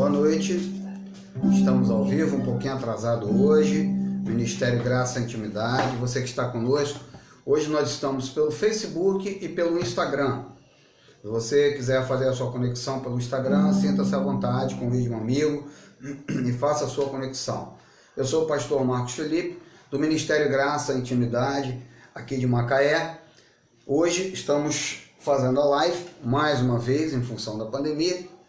Boa noite, estamos ao vivo, um pouquinho atrasado hoje, Ministério Graça e Intimidade. Você que está conosco, hoje nós estamos pelo Facebook e pelo Instagram. Se você quiser fazer a sua conexão pelo Instagram, sinta-se à vontade, convide um amigo e faça a sua conexão. Eu sou o pastor Marcos Felipe, do Ministério Graça e Intimidade, aqui de Macaé. Hoje estamos fazendo a live, mais uma vez, em função da pandemia,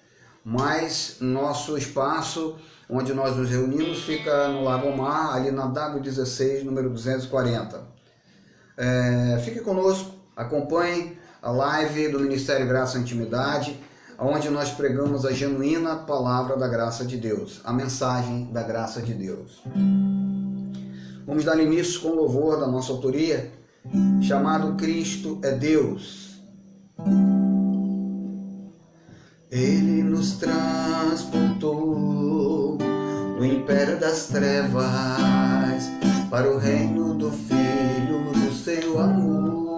mas nosso espaço onde nós nos reunimos fica no Lagomar, ali na W16, número 240. Fique conosco, acompanhe a live do Ministério Graça e Intimidade, onde nós pregamos a genuína palavra da graça de Deus, a mensagem da graça de Deus. Vamos dar início com o louvor da nossa autoria, chamado Cristo é Deus. Ele nos transportou do império das trevas para o reino do Filho do seu amor.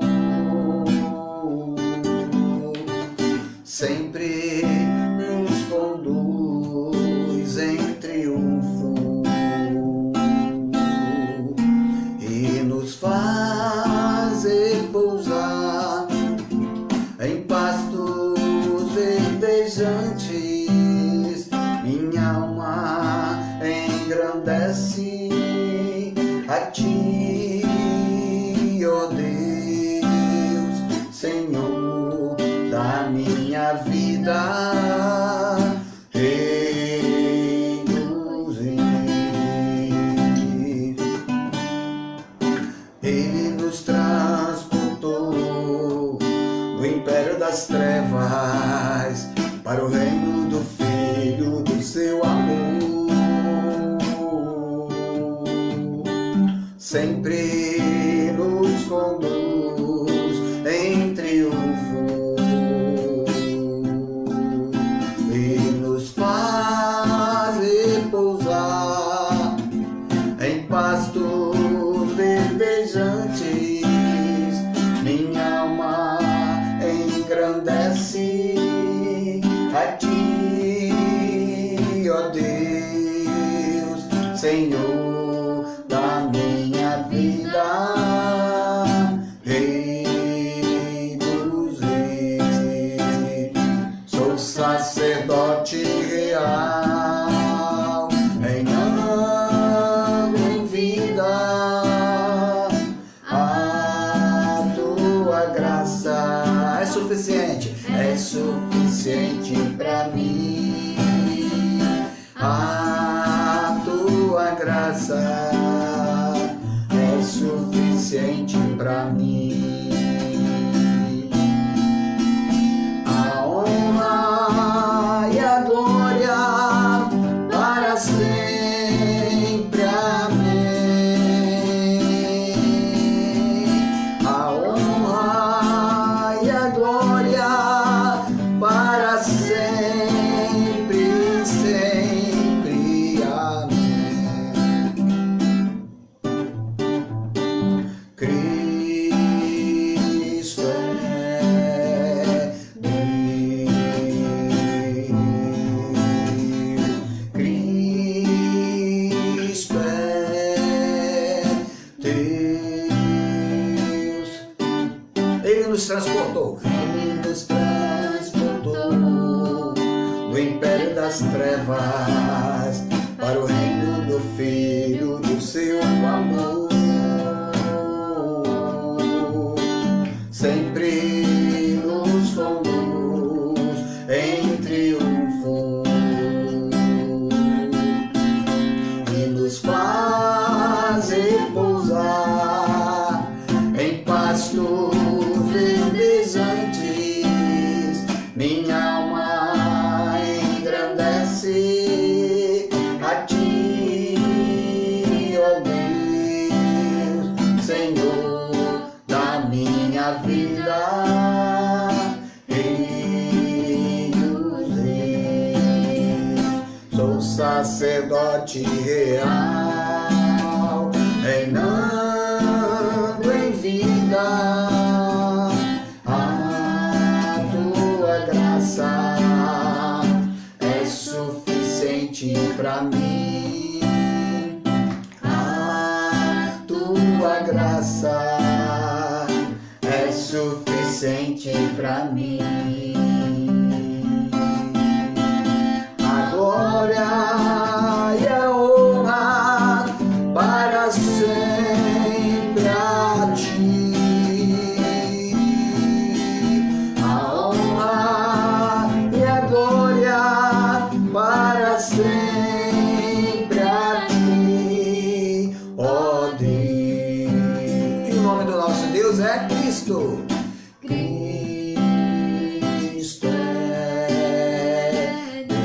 Sempre nos conduz em triunfo e nos faz repousar em pastos verdejantes. Minha alma engrandece a ti, ó Deus, Senhor da minha vida. Rei dos reis, Ele nos transportou do império das trevas para o reino do Filho do seu amor. Sempre nos conduz em triunfo e nos faz repousar em pastos verdejantes. Minha alma engrandece a ti, ó Deus, Senhor da minha vida. Rei dos reis, sou sacerdote real, reinando em vida. A tua graça é suficiente pra mim. A tua graça é suficiente pra mim. A honra e a glória para sempre. Amém. A honra e a glória para sempre, sempre. Amém. Cristo é Deus. Cristo é Deus. Ele nos transportou. Ele nos transportou do império das trevas para o reino do Filho do seu amor. Sempre nos conduz em triunfo e nos faz repousar em pastos verdejantes. Minha alma engrandece a ti, ó Deus, Senhor da minha vida. Rei dos reis, sou sacerdote real, reinando em vida. A tua graça é suficiente pra mim. A tua graça é suficiente pra mim. A glória e a honra para sempre a ti. A honra e a glória para sempre a ti, ó Deus. E o nome do nosso Deus é Cristo. Cristo é Deus.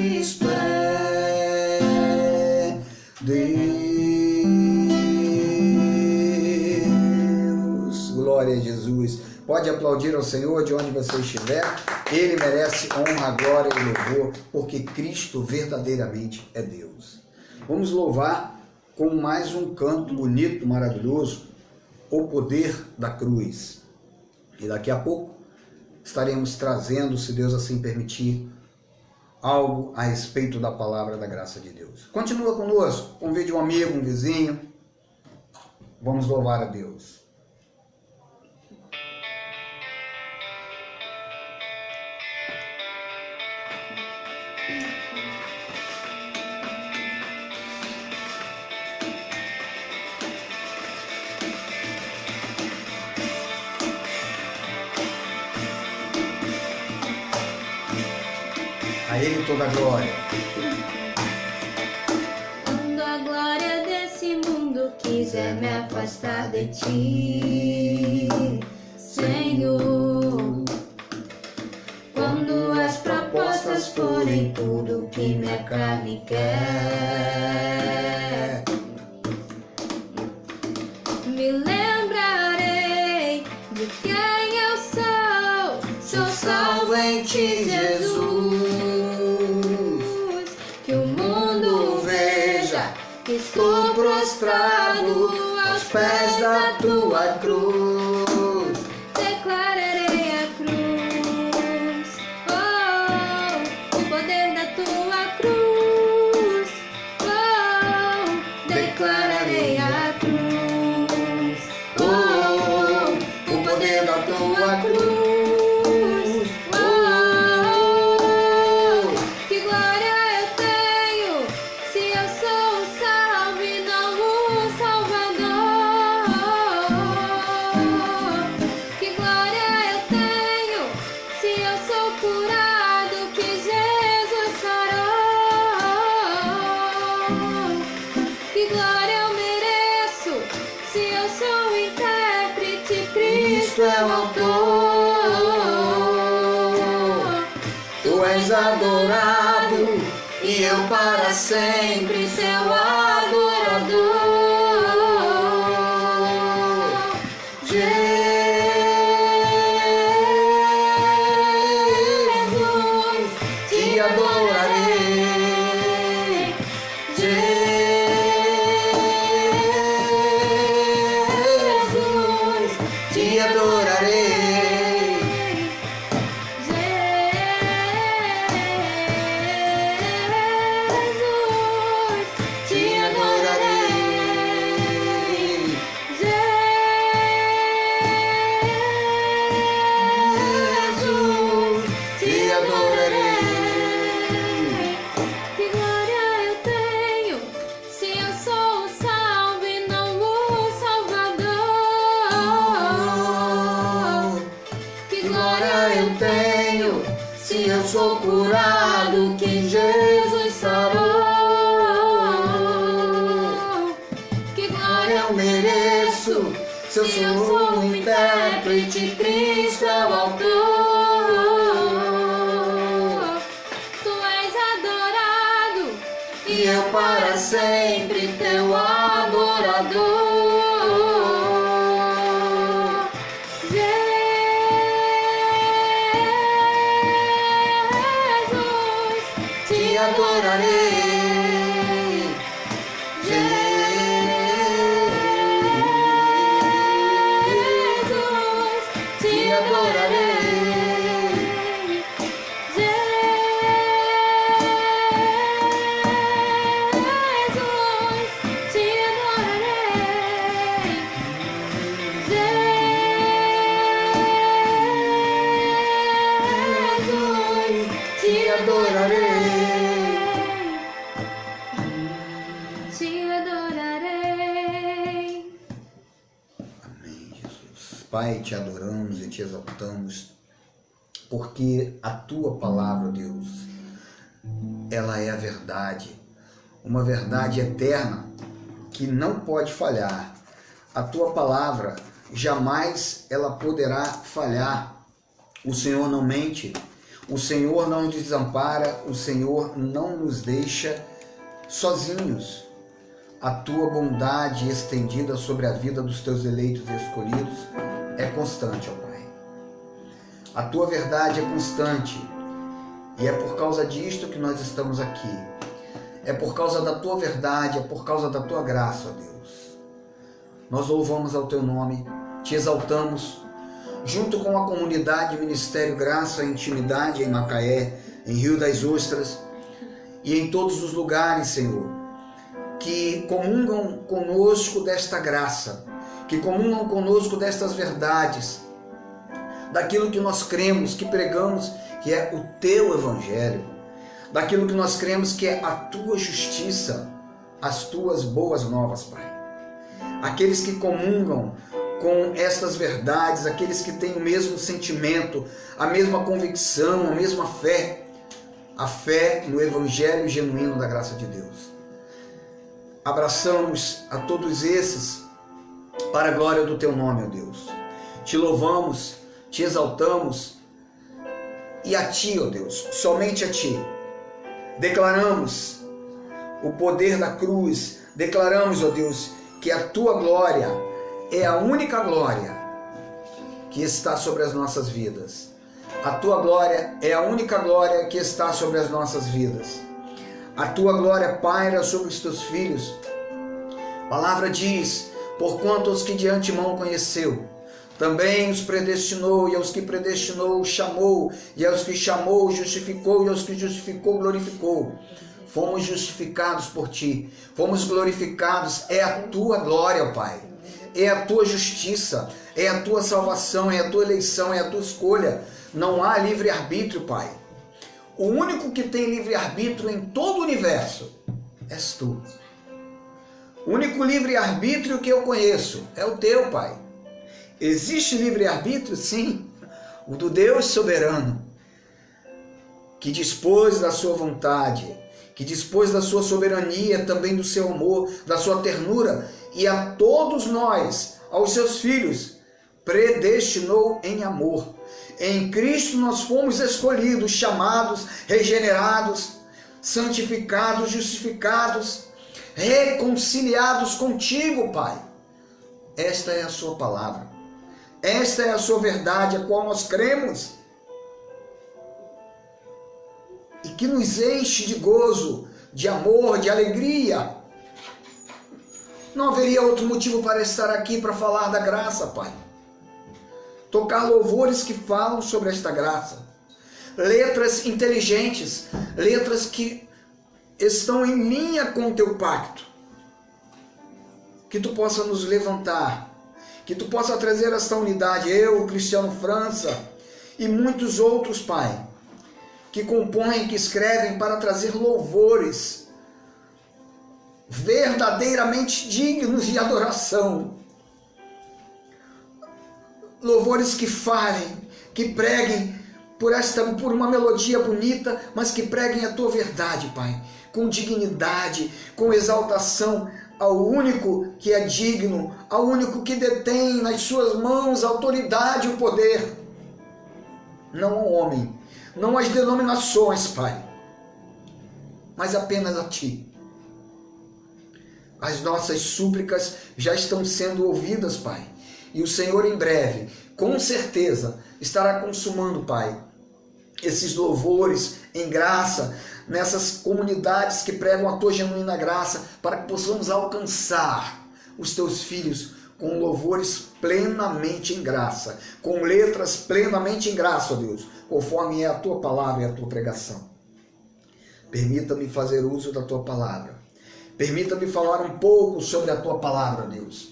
Cristo é Deus. Glória a Jesus. Pode aplaudir ao Senhor de onde você estiver. Ele merece honra, glória e louvor, porque Cristo verdadeiramente é Deus. Vamos louvar com mais um canto bonito, maravilhoso, o poder da cruz. E daqui a pouco estaremos trazendo, se Deus assim permitir, algo a respeito da palavra da graça de Deus. Continua conosco, convide um amigo, um vizinho. Vamos louvar a Deus. A Ele toda a glória. Quando a glória desse mundo quiser me afastar de ti, Senhor. Quando as propostas forem tudo que minha carne quer, me lembrarei de quem eu sou. Sou salvo em ti, Jesus. Que o mundo veja que estou prostrado aos pés da tua cruz. Declararei a cruz, oh, o poder da tua cruz, oh, declararei a cruz, oh, o poder da tua cruz. Cristo é o autor, tu és adorado e eu para sempre teu adorador. Jesus, te adorarei. Jesus, te adorarei. Jesus, te adorarei. Jesus, te adorarei. Que glória eu tenho se eu sou o salvo e não o Salvador. Que glória eu tenho se eu sou curado que Jesus sarou. Que glória eu mereço se eu sou o intérprete, Cristo é o autor. Tu és adorado e eu para sempre teu adorador. Jesus, te adorarei. Jesus, te adorarei. Pai, te adoramos e te exaltamos, porque a tua palavra, Deus, ela é a verdade, uma verdade eterna que não pode falhar. A tua palavra jamais ela poderá falhar. O Senhor não mente, o Senhor não nos desampara, o Senhor não nos deixa sozinhos. A tua bondade estendida sobre a vida dos teus eleitos e escolhidos é constante, ó Pai. A tua verdade é constante e é por causa disto que nós estamos aqui. É por causa da tua verdade, é por causa da tua graça, ó Deus. Nós louvamos ao teu nome, te exaltamos, junto com a comunidade Ministério Graça e Intimidade em Macaé, em Rio das Ostras e em todos os lugares, Senhor, que comungam conosco desta graça, que comungam conosco destas verdades, daquilo que nós cremos, que pregamos, que é o teu evangelho, daquilo que nós cremos que é a tua justiça, as tuas boas novas, Pai. Aqueles que comungam com estas verdades, aqueles que têm o mesmo sentimento, a mesma convicção, a mesma fé, a fé no evangelho genuíno da graça de Deus. Abraçamos a todos esses para a glória do teu nome, ó Deus. Te louvamos, te exaltamos e a ti, ó Deus, somente a ti. Declaramos o poder da cruz, declaramos, ó Deus, que a tua glória é a única glória que está sobre as nossas vidas. A tua glória é a única glória que está sobre as nossas vidas. A tua glória paira sobre os teus filhos. A palavra diz, porquanto os que de antemão conheceu, também os predestinou, e aos que predestinou, chamou, e aos que chamou, justificou, e aos que justificou, glorificou. Fomos justificados por ti, fomos glorificados, é a tua glória, Pai. É a tua justiça, é a tua salvação, é a tua eleição, é a tua escolha. Não há livre-arbítrio, Pai. O único que tem livre-arbítrio em todo o universo és tu. O único livre-arbítrio que eu conheço é o teu, Pai. Existe livre-arbítrio? Sim. O do Deus soberano, que dispôs da sua vontade, que dispôs da sua soberania, também do seu amor, da sua ternura, e a todos nós, aos seus filhos, predestinou em amor. Em Cristo nós fomos escolhidos, chamados, regenerados, santificados, justificados, reconciliados contigo, Pai. Esta é a sua palavra. Esta é a sua verdade, a qual nós cremos. E que nos enche de gozo, de amor, de alegria. Não haveria outro motivo para estar aqui para falar da graça, Pai. Tocar louvores que falam sobre esta graça. Letras inteligentes, letras que estão em linha com o teu pacto. Que tu possa nos levantar, que tu possa trazer esta unidade, eu, o Cristiano França e muitos outros, Pai, que compõem, que escrevem para trazer louvores verdadeiramente dignos de adoração. Louvores que falem, que preguem por uma melodia bonita, mas que preguem a tua verdade, Pai, com dignidade, com exaltação ao único que é digno, ao único que detém nas suas mãos a autoridade e o poder. Não ao homem, não às denominações, Pai, mas apenas a ti. As nossas súplicas já estão sendo ouvidas, Pai. E o Senhor em breve, com certeza, estará consumando, Pai, esses louvores em graça, nessas comunidades que pregam a tua genuína graça, para que possamos alcançar os teus filhos com louvores plenamente em graça, com letras plenamente em graça, ó Deus, conforme é a tua palavra e a tua pregação. Permita-me fazer uso da tua palavra. Permita-me falar um pouco sobre a tua palavra, Deus.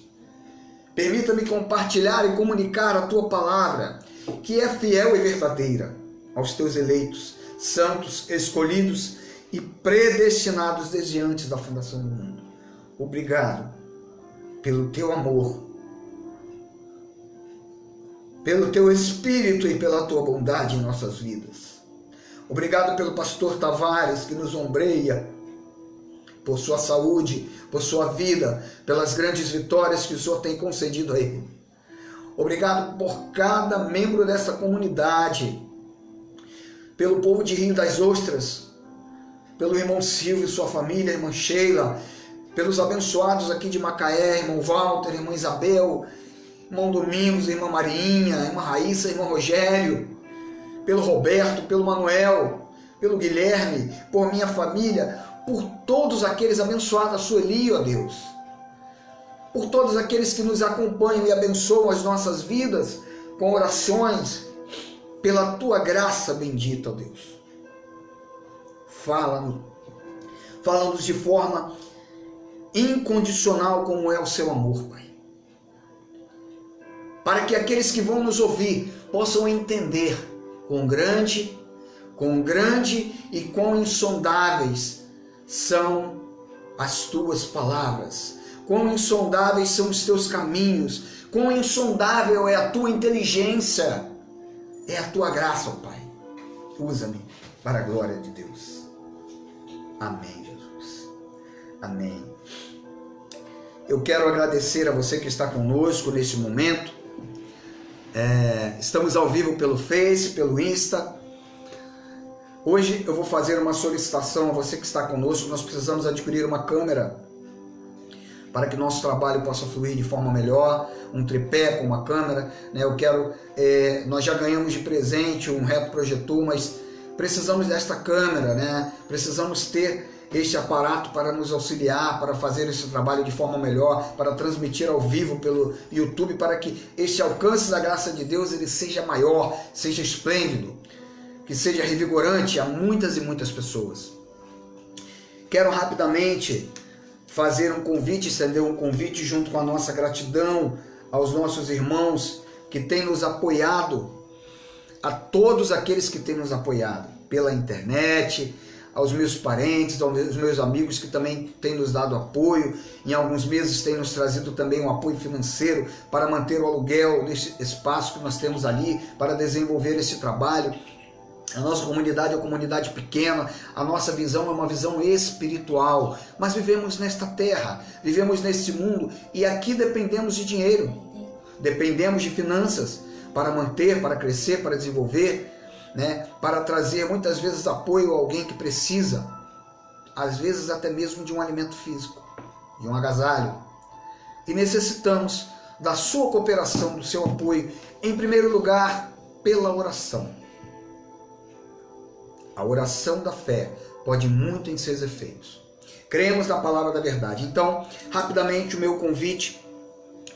Permita-me compartilhar e comunicar a tua palavra, que é fiel e verdadeira aos teus eleitos, santos, escolhidos e predestinados desde antes da fundação do mundo. Obrigado pelo teu amor, pelo teu Espírito e pela tua bondade em nossas vidas. Obrigado pelo pastor Tavares, que nos ombreia, por sua saúde, por sua vida, pelas grandes vitórias que o Senhor tem concedido a ele. Obrigado por cada membro dessa comunidade, pelo povo de Rio das Ostras, pelo irmão Silvio e sua família, irmã Sheila, pelos abençoados aqui de Macaé, irmão Walter, irmã Isabel, irmão Domingos, irmã Marinha, irmã Raíssa, irmão Rogério, pelo Roberto, pelo Manuel, pelo Guilherme, por minha família, por todos aqueles abençoados, a Sueli, ó Deus, por todos aqueles que nos acompanham e abençoam as nossas vidas com orações, pela tua graça bendita, ó Deus. Fala-nos de forma incondicional como é o seu amor, Pai. Para que aqueles que vão nos ouvir possam entender quão grande e quão insondáveis são as tuas palavras, quão insondáveis são os teus caminhos, quão insondável é a tua inteligência, é a tua graça, ó Pai. Usa-me para a glória de Deus. Amém, Jesus. Amém. Eu quero agradecer a você que está conosco neste momento. Estamos ao vivo pelo Face, pelo Insta. Hoje eu vou fazer uma solicitação a você que está conosco. Nós precisamos adquirir uma câmera para que nosso trabalho possa fluir de forma melhor, um tripé com uma câmera, né? Nós já ganhamos de presente um retroprojetor, mas precisamos desta câmera, né? Precisamos ter este aparato para nos auxiliar, para fazer esse trabalho de forma melhor, para transmitir ao vivo pelo YouTube, para que este alcance da graça de Deus ele seja maior, seja esplêndido, que seja revigorante a muitas e muitas pessoas. Quero rapidamente fazer um convite, estender um convite junto com a nossa gratidão aos nossos irmãos que têm nos apoiado, a todos aqueles que têm nos apoiado pela internet, aos meus parentes, aos meus amigos que também têm nos dado apoio, em alguns meses têm nos trazido também um apoio financeiro para manter o aluguel desse espaço que nós temos ali, para desenvolver esse trabalho. A nossa comunidade é uma comunidade pequena, a nossa visão é uma visão espiritual, mas vivemos nesta terra, vivemos neste mundo e aqui dependemos de dinheiro, dependemos de finanças para manter, para crescer, para desenvolver, né? Para trazer muitas vezes apoio a alguém que precisa, às vezes até mesmo de um alimento físico, de um agasalho. E necessitamos da sua cooperação, do seu apoio, em primeiro lugar, pela oração. A oração da fé pode muito em seus efeitos. Cremos na palavra da verdade. Então, rapidamente o meu convite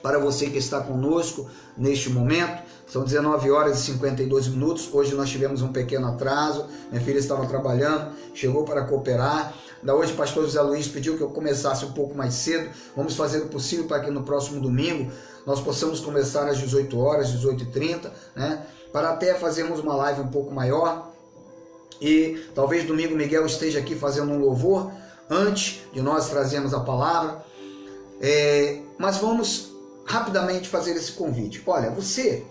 para você que está conosco neste momento. São 19 horas e 52 minutos. Hoje nós tivemos um pequeno atraso. Minha filha estava trabalhando, chegou para cooperar. Da hoje o pastor José Luiz pediu que eu começasse um pouco mais cedo. Vamos fazer o possível para que no próximo domingo nós possamos começar às 18 horas, 18h30, né? Para até fazermos uma live um pouco maior. E talvez domingo Miguel esteja aqui fazendo um louvor antes de nós trazermos a palavra. Mas vamos rapidamente fazer esse convite. Olha, você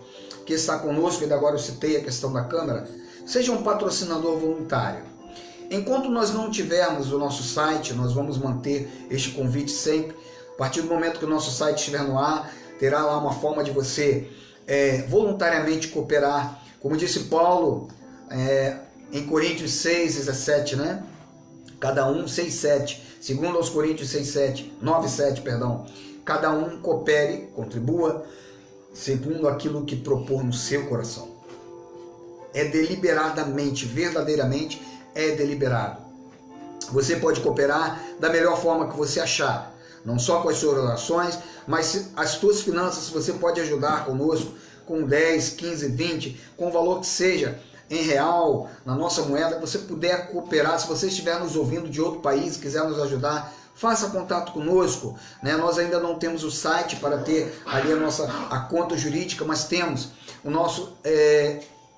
que está conosco, e agora eu citei a questão da câmera, seja um patrocinador voluntário. Enquanto nós não tivermos o nosso site, nós vamos manter este convite sempre. A partir do momento que o nosso site estiver no ar, terá lá uma forma de você voluntariamente cooperar. Como disse Paulo, em Coríntios 6:17, né? Cada um, 6:7, segundo aos Coríntios 9:7, perdão. Cada um coopere, contribua, segundo aquilo que propor no seu coração. É deliberadamente, verdadeiramente é deliberado. Você pode cooperar da melhor forma que você achar, não só com as suas orações, mas as suas finanças você pode ajudar conosco com 10, 15, 20, com o valor que seja, em real, na nossa moeda, que você puder cooperar. Se você estiver nos ouvindo de outro país, quiser nos ajudar, faça contato conosco, né? Nós ainda não temos o site para ter ali a conta jurídica, mas temos o nosso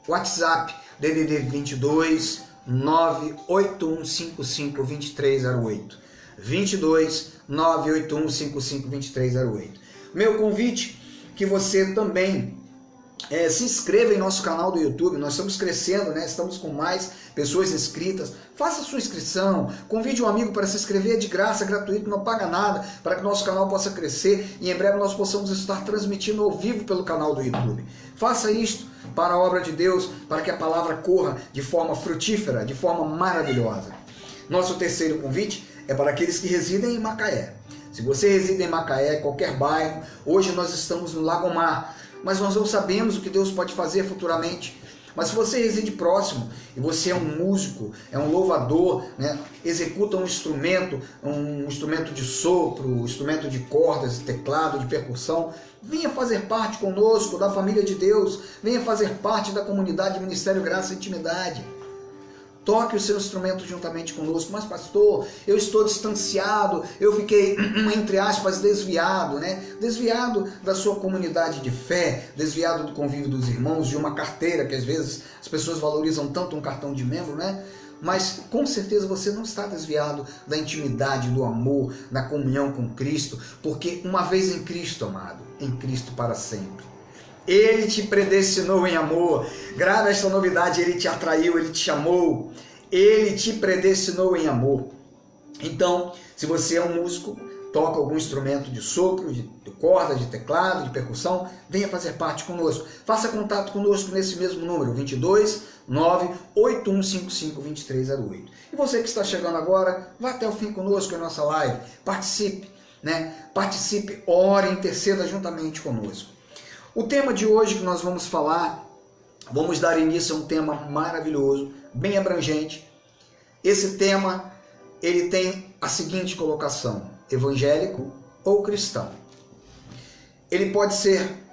WhatsApp, DDD 22 981552308, 22 981552308. Meu convite, que você também Se inscreva em nosso canal do YouTube, nós estamos crescendo, né? Estamos com mais pessoas inscritas. Faça sua inscrição, convide um amigo para se inscrever, é de graça, gratuito, não paga nada, para que nosso canal possa crescer e em breve nós possamos estar transmitindo ao vivo pelo canal do YouTube. Faça isto para a obra de Deus, para que a palavra corra de forma frutífera, de forma maravilhosa. Nosso terceiro convite é para aqueles que residem em Macaé. Se você reside em Macaé, qualquer bairro, hoje nós estamos no Lagomar, mas nós não sabemos o que Deus pode fazer futuramente. Mas se você reside próximo e você é um músico, é um louvador, né, executa um instrumento de sopro, um instrumento de cordas, teclado, de percussão, venha fazer parte conosco da família de Deus, venha fazer parte da comunidade Ministério Graça e Intimidade. Toque o seu instrumento juntamente conosco. Mas pastor, eu estou distanciado, eu fiquei, entre aspas, desviado, né? Desviado da sua comunidade de fé, desviado do convívio dos irmãos, de uma carteira, que às vezes as pessoas valorizam tanto um cartão de membro, né? Mas com certeza você não está desviado da intimidade, do amor, da comunhão com Cristo, porque uma vez em Cristo, amado, em Cristo para sempre. Ele te predestinou em amor. Grave esta novidade, ele te atraiu, ele te chamou. Ele te predestinou em amor. Então, se você é um músico, toca algum instrumento de sopro, de corda, de teclado, de percussão, venha fazer parte conosco. Faça contato conosco nesse mesmo número, 22 98155 2308. E você que está chegando agora, vá até o fim conosco em nossa live. Participe, né? Participe, ore, interceda juntamente conosco. O tema de hoje que nós vamos falar, vamos dar início a um tema maravilhoso, bem abrangente. Esse tema, ele tem a seguinte colocação: evangélico ou cristão? Ele pode ser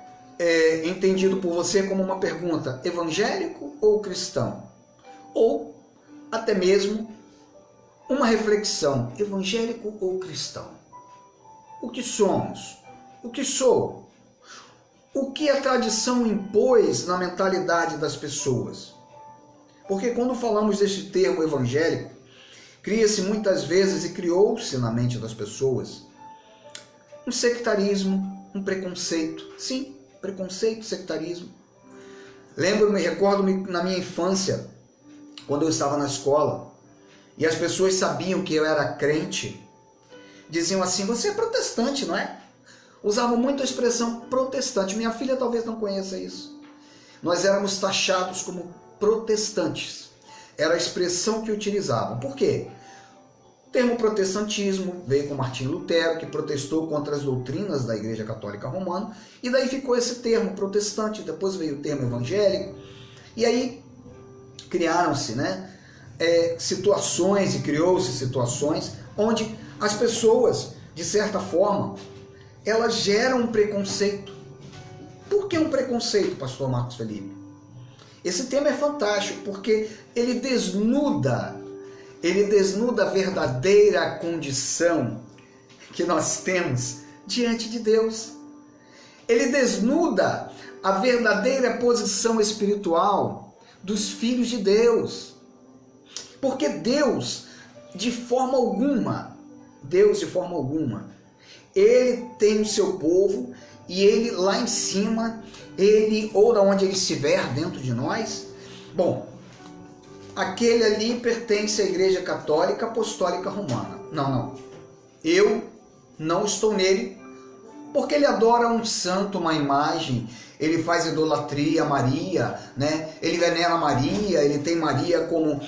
entendido por você como uma pergunta: evangélico ou cristão? Ou até mesmo uma reflexão: evangélico ou cristão? O que somos? O que sou? O que a tradição impôs na mentalidade das pessoas? Porque quando falamos deste termo evangélico, cria-se muitas vezes e criou-se na mente das pessoas um sectarismo, um preconceito. Sim, preconceito, sectarismo. Recordo-me na minha infância, quando eu estava na escola, e as pessoas sabiam que eu era crente, diziam assim: você é protestante, não é? Usavam muito a expressão protestante. Minha filha talvez não conheça isso. Nós éramos taxados como protestantes. Era a expressão que utilizavam. Por quê? O termo protestantismo veio com Martinho Lutero, que protestou contra as doutrinas da Igreja Católica Romana, e daí ficou esse termo protestante. Depois veio o termo evangélico, e aí criaram-se, né, situações, e criou-se situações onde as pessoas, de certa forma, elas geram um preconceito. Por que um preconceito, pastor Marcos Felipe? Esse tema é fantástico, porque ele desnuda a verdadeira condição que nós temos diante de Deus. Ele desnuda a verdadeira posição espiritual dos filhos de Deus. Porque Deus, de forma alguma, Ele tem o seu povo, e Ele lá em cima, Ele, ou da onde Ele estiver dentro de nós, bom, aquele ali pertence à Igreja Católica Apostólica Romana. Não. Eu não estou nele, porque ele adora um santo, uma imagem, ele faz idolatria a Maria, né? Ele venera Maria, ele tem Maria como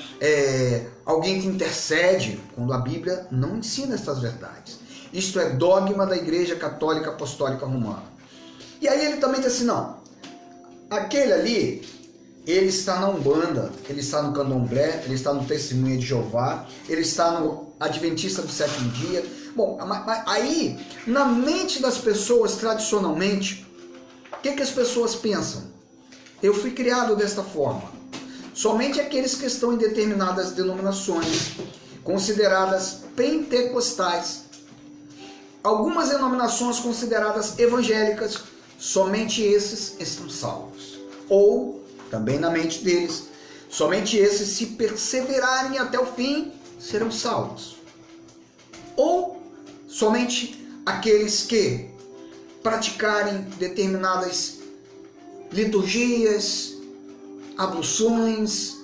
alguém que intercede, quando a Bíblia não ensina essas verdades. Isto é dogma da Igreja Católica Apostólica Romana. E aí ele também diz assim: não, aquele ali, ele está na Umbanda, ele está no Candomblé, ele está no Testemunha de Jeová, ele está no Adventista do Sétimo Dia. Bom, aí, na mente das pessoas, tradicionalmente, o que as pessoas pensam? Eu fui criado desta forma. Somente aqueles que estão em determinadas denominações, consideradas pentecostais, algumas denominações consideradas evangélicas, somente esses estão salvos. Ou, também na mente deles, somente esses, se perseverarem até o fim, serão salvos. Ou determinadas liturgias, abluções,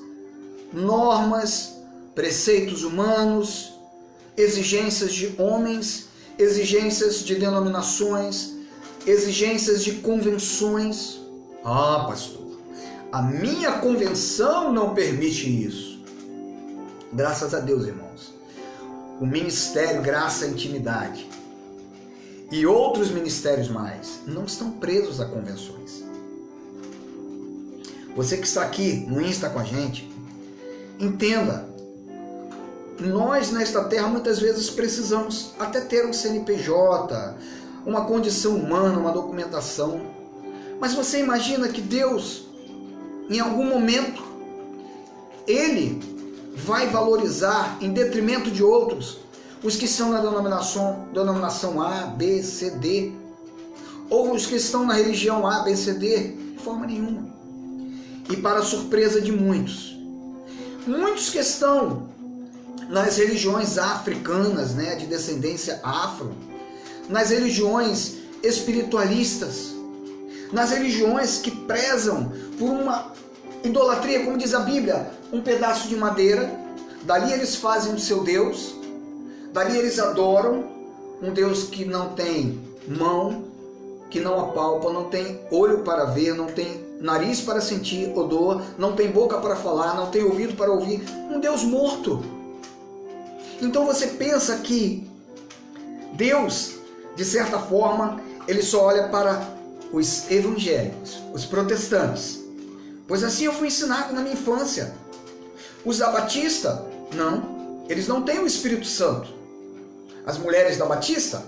normas, preceitos humanos, exigências de homens, exigências de denominações, exigências de convenções. Ah, pastor, a minha convenção não permite isso. Graças a Deus, irmãos. O ministério Graça e Intimidade e outros ministérios mais não estão presos a convenções. Você que está aqui no Insta com a gente, entenda, nós nesta terra muitas vezes precisamos até ter um CNPJ, uma condição humana, uma documentação. Mas você imagina que Deus, em algum momento, Ele vai valorizar em detrimento de outros os que são na denominação A, B, C, D, ou os que estão na religião A, B, C, D? De forma nenhuma. E para a surpresa de muitos que estão nas religiões africanas, né, de descendência afro, nas religiões espiritualistas, nas religiões que prezam por uma idolatria, como diz a Bíblia, um pedaço de madeira, dali eles fazem o seu Deus, dali eles adoram um Deus que não tem mão, que não apalpa, não tem olho para ver, não tem nariz para sentir odor, não tem boca para falar, não tem ouvido para ouvir, um Deus morto. Então você pensa que Deus, de certa forma, ele só olha para os evangélicos, os protestantes, pois assim eu fui ensinado na minha infância. Os abatistas, não, eles não têm o Espírito Santo. As mulheres da Batista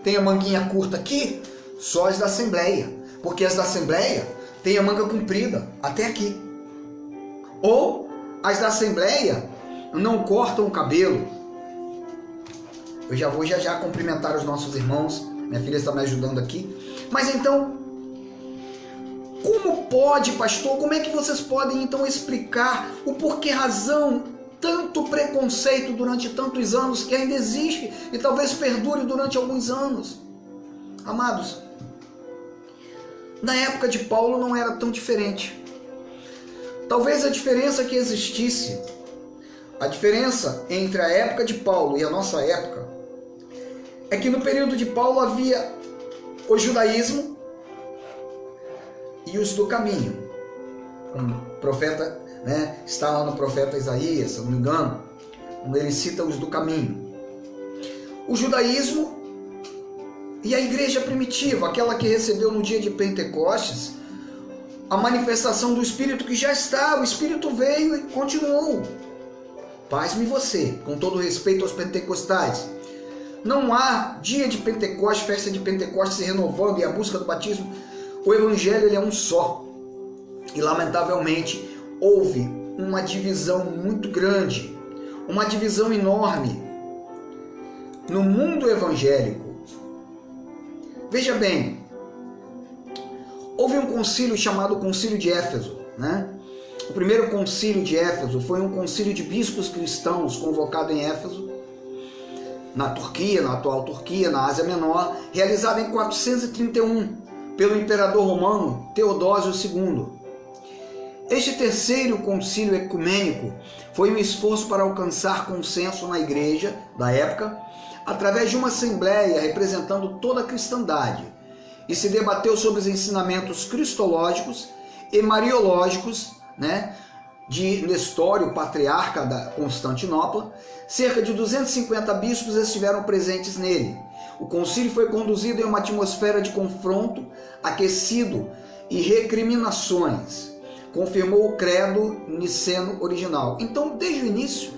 têm a manguinha curta aqui, só as da Assembleia, porque as da Assembleia têm a manga comprida até aqui. Ou as da Assembleia não cortam o cabelo. Eu já vou já cumprimentar os nossos irmãos, minha filha está me ajudando aqui. Mas então, como pode, pastor, como é que vocês podem então explicar o porquê razão tanto preconceito durante tantos anos que ainda existe e talvez perdure durante alguns anos? Amados, na época de Paulo não era tão diferente. Talvez a diferença que existisse, a diferença entre a época de Paulo e a nossa época, é que no período de Paulo havia o judaísmo e os do caminho. O profeta, né, está lá no profeta Isaías, se não me engano, onde ele cita os do caminho. O judaísmo e a igreja primitiva, aquela que recebeu no dia de Pentecostes a manifestação do Espírito que já está, o Espírito veio e continuou. Pasme você, com todo respeito aos pentecostais, não há dia de Pentecostes, festa de Pentecostes se renovando e a busca do batismo. O evangelho ele é um só. E lamentavelmente houve uma divisão muito grande, uma divisão enorme no mundo evangélico. Veja bem, houve um concílio chamado Concílio de Éfeso, né? O primeiro concílio de Éfeso foi um concílio de bispos cristãos convocado em Éfeso, na Turquia, na atual Turquia, na Ásia Menor, realizado em 431 pelo imperador romano Teodósio II. Este terceiro concílio ecumênico foi um esforço para alcançar consenso na igreja da época, através de uma assembleia representando toda a cristandade, e se debateu sobre os ensinamentos cristológicos e mariológicos, né, de Nestório, patriarca da Constantinopla. Cerca de 250 bispos estiveram presentes nele. O concílio foi conduzido em uma atmosfera de confronto, aquecido e recriminações. Confirmou o credo niceno original. Então, desde o início,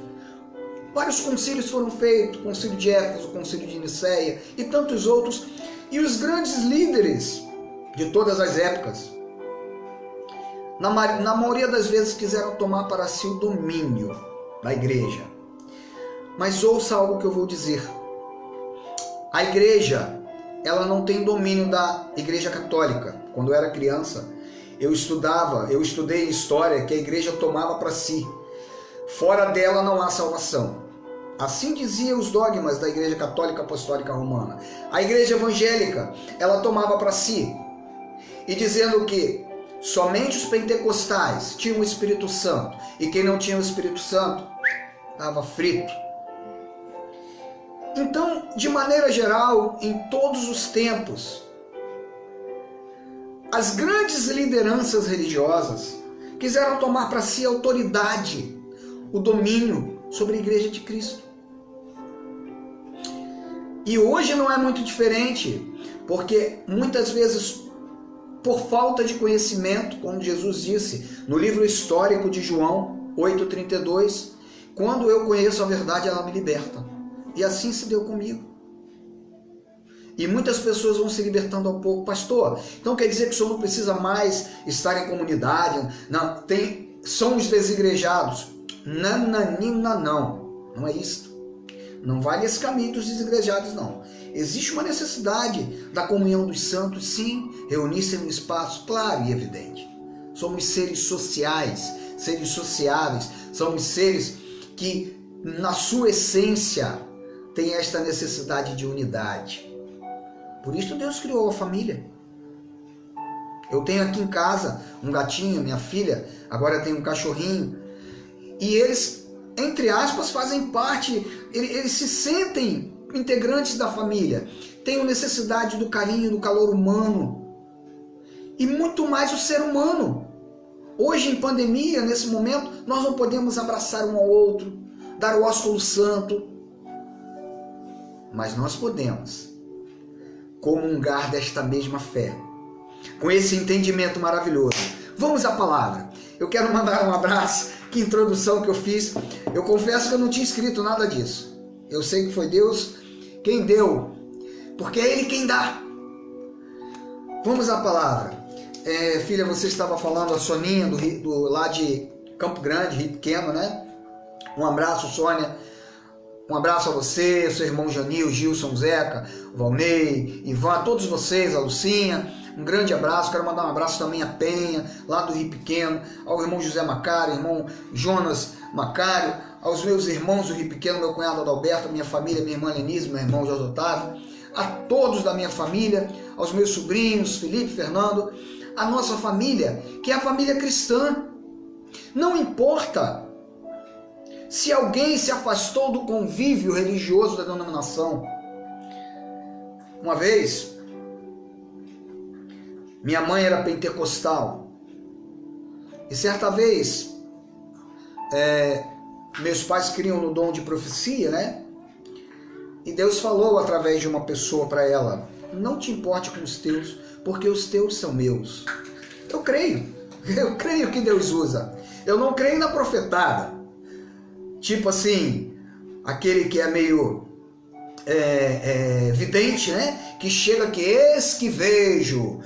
vários concílios foram feitos, o concílio de Éfeso, o concílio de Niceia e tantos outros. E os grandes líderes de todas as épocas, na maioria das vezes, quiseram tomar para si o domínio da igreja. Mas ouça algo que eu vou dizer. A igreja, ela não tem domínio da igreja católica. Quando eu era criança, eu estudei história que a igreja tomava para si. Fora dela não há salvação. Assim diziam os dogmas da igreja católica apostólica romana. A igreja evangélica, ela tomava para si. E dizendo que Somente os pentecostais tinham o Espírito Santo. E quem não tinha o Espírito Santo estava frito. Então, de maneira geral, em todos os tempos, as grandes lideranças religiosas quiseram tomar para si a autoridade, o domínio sobre a Igreja de Cristo. E hoje não é muito diferente, porque muitas vezes, por falta de conhecimento, como Jesus disse no livro histórico de João 8,32, quando eu conheço a verdade, ela me liberta. E assim se deu comigo. E muitas pessoas vão se libertando ao pouco. Pastor, então quer dizer que o senhor não precisa mais estar em comunidade? Não, são os desigrejados. Nananina, não. Não é isso. Não vale esse caminho dos desigrejados, não. Existe uma necessidade da comunhão dos santos, sim, reunir-se no espaço, claro e evidente. Somos seres sociais, seres sociáveis, somos seres que, na sua essência, têm esta necessidade de unidade. Por isso Deus criou a família. Eu tenho aqui em casa um gatinho, minha filha, agora tem um cachorrinho, e eles, entre aspas, fazem parte, eles se sentem integrantes da família, têm necessidade do carinho, do calor humano, e muito mais o ser humano. Hoje, em pandemia, nesse momento, nós não podemos abraçar um ao outro, dar o ósculo santo, mas nós podemos comungar desta mesma fé, com esse entendimento maravilhoso. Vamos à palavra. Eu quero mandar um abraço. Que introdução que eu fiz. Eu confesso que eu não tinha escrito nada disso. Eu sei que foi Deus quem deu, porque é Ele quem dá. Vamos à palavra. Filha, você estava falando, a Soninha, lá de Campo Grande, Rio Pequeno, né? Um abraço, Sônia. Um abraço a você, seu irmão Janil, Gilson, Zeca, Valnei, Ivan, todos vocês, a Lucinha. Um grande abraço. Quero mandar um abraço também a Penha, lá do Rio Pequeno, ao irmão José Macário, irmão Jonas Macário, aos meus irmãos do Rio Pequeno, meu cunhado Adalberto, minha família, minha irmã Lenise, meu irmão Jorge Otávio, a todos da minha família, aos meus sobrinhos, Felipe, Fernando, a nossa família, que é a família cristã. Não importa se alguém se afastou do convívio religioso da denominação. Uma vez, minha mãe era pentecostal, e certa vez, meus pais criam no dom de profecia, né? E Deus falou através de uma pessoa para ela: não te importe com os teus, porque os teus são meus. Eu creio que Deus usa. Eu não creio na profetada. Tipo assim, aquele que é meio vidente, né? Que chega que eis que vejo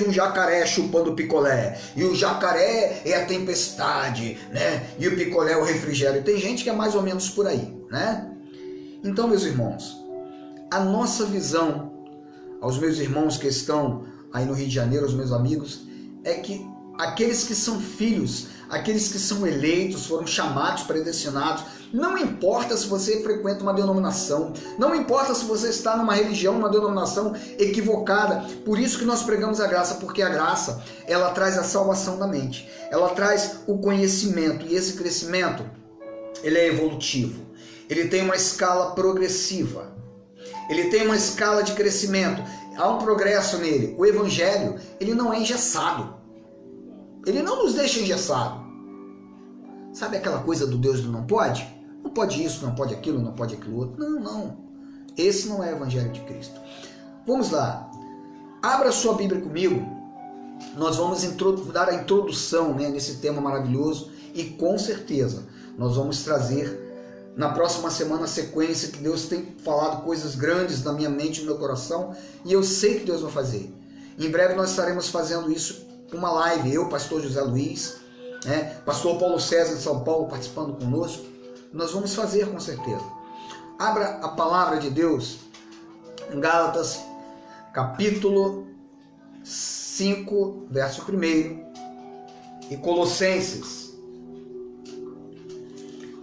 um jacaré chupando picolé, e o jacaré é a tempestade, né? E o picolé é o refrigério. Tem gente que é mais ou menos por aí, né? Então, meus irmãos, a nossa visão, aos meus irmãos que estão aí no Rio de Janeiro, aos meus amigos, é que aqueles que são filhos, aqueles que são eleitos, foram chamados, predestinados, não importa se você frequenta uma denominação, não importa se você está numa religião, uma denominação equivocada. Por isso que nós pregamos a graça, porque a graça, ela traz a salvação da mente, ela traz o conhecimento, e esse crescimento, ele é evolutivo, ele tem uma escala progressiva, ele tem uma escala de crescimento, há um progresso nele. O evangelho, ele não é engessado, ele não nos deixa engessado. Sabe aquela coisa do Deus do não pode? Não pode isso, não pode aquilo, não pode aquilo outro. Não, não. Esse não é o Evangelho de Cristo. Vamos lá. Abra sua Bíblia comigo. Nós vamos dar a introdução, né, nesse tema maravilhoso, e com certeza nós vamos trazer na próxima semana a sequência, que Deus tem falado coisas grandes na minha mente e no meu coração, e eu sei que Deus vai fazer. Em breve nós estaremos fazendo isso, uma live, eu, pastor José Luiz, pastor Paulo César de São Paulo participando conosco. Nós vamos fazer com certeza. Abra a palavra de Deus em Gálatas, capítulo 5, verso 1, e Colossenses,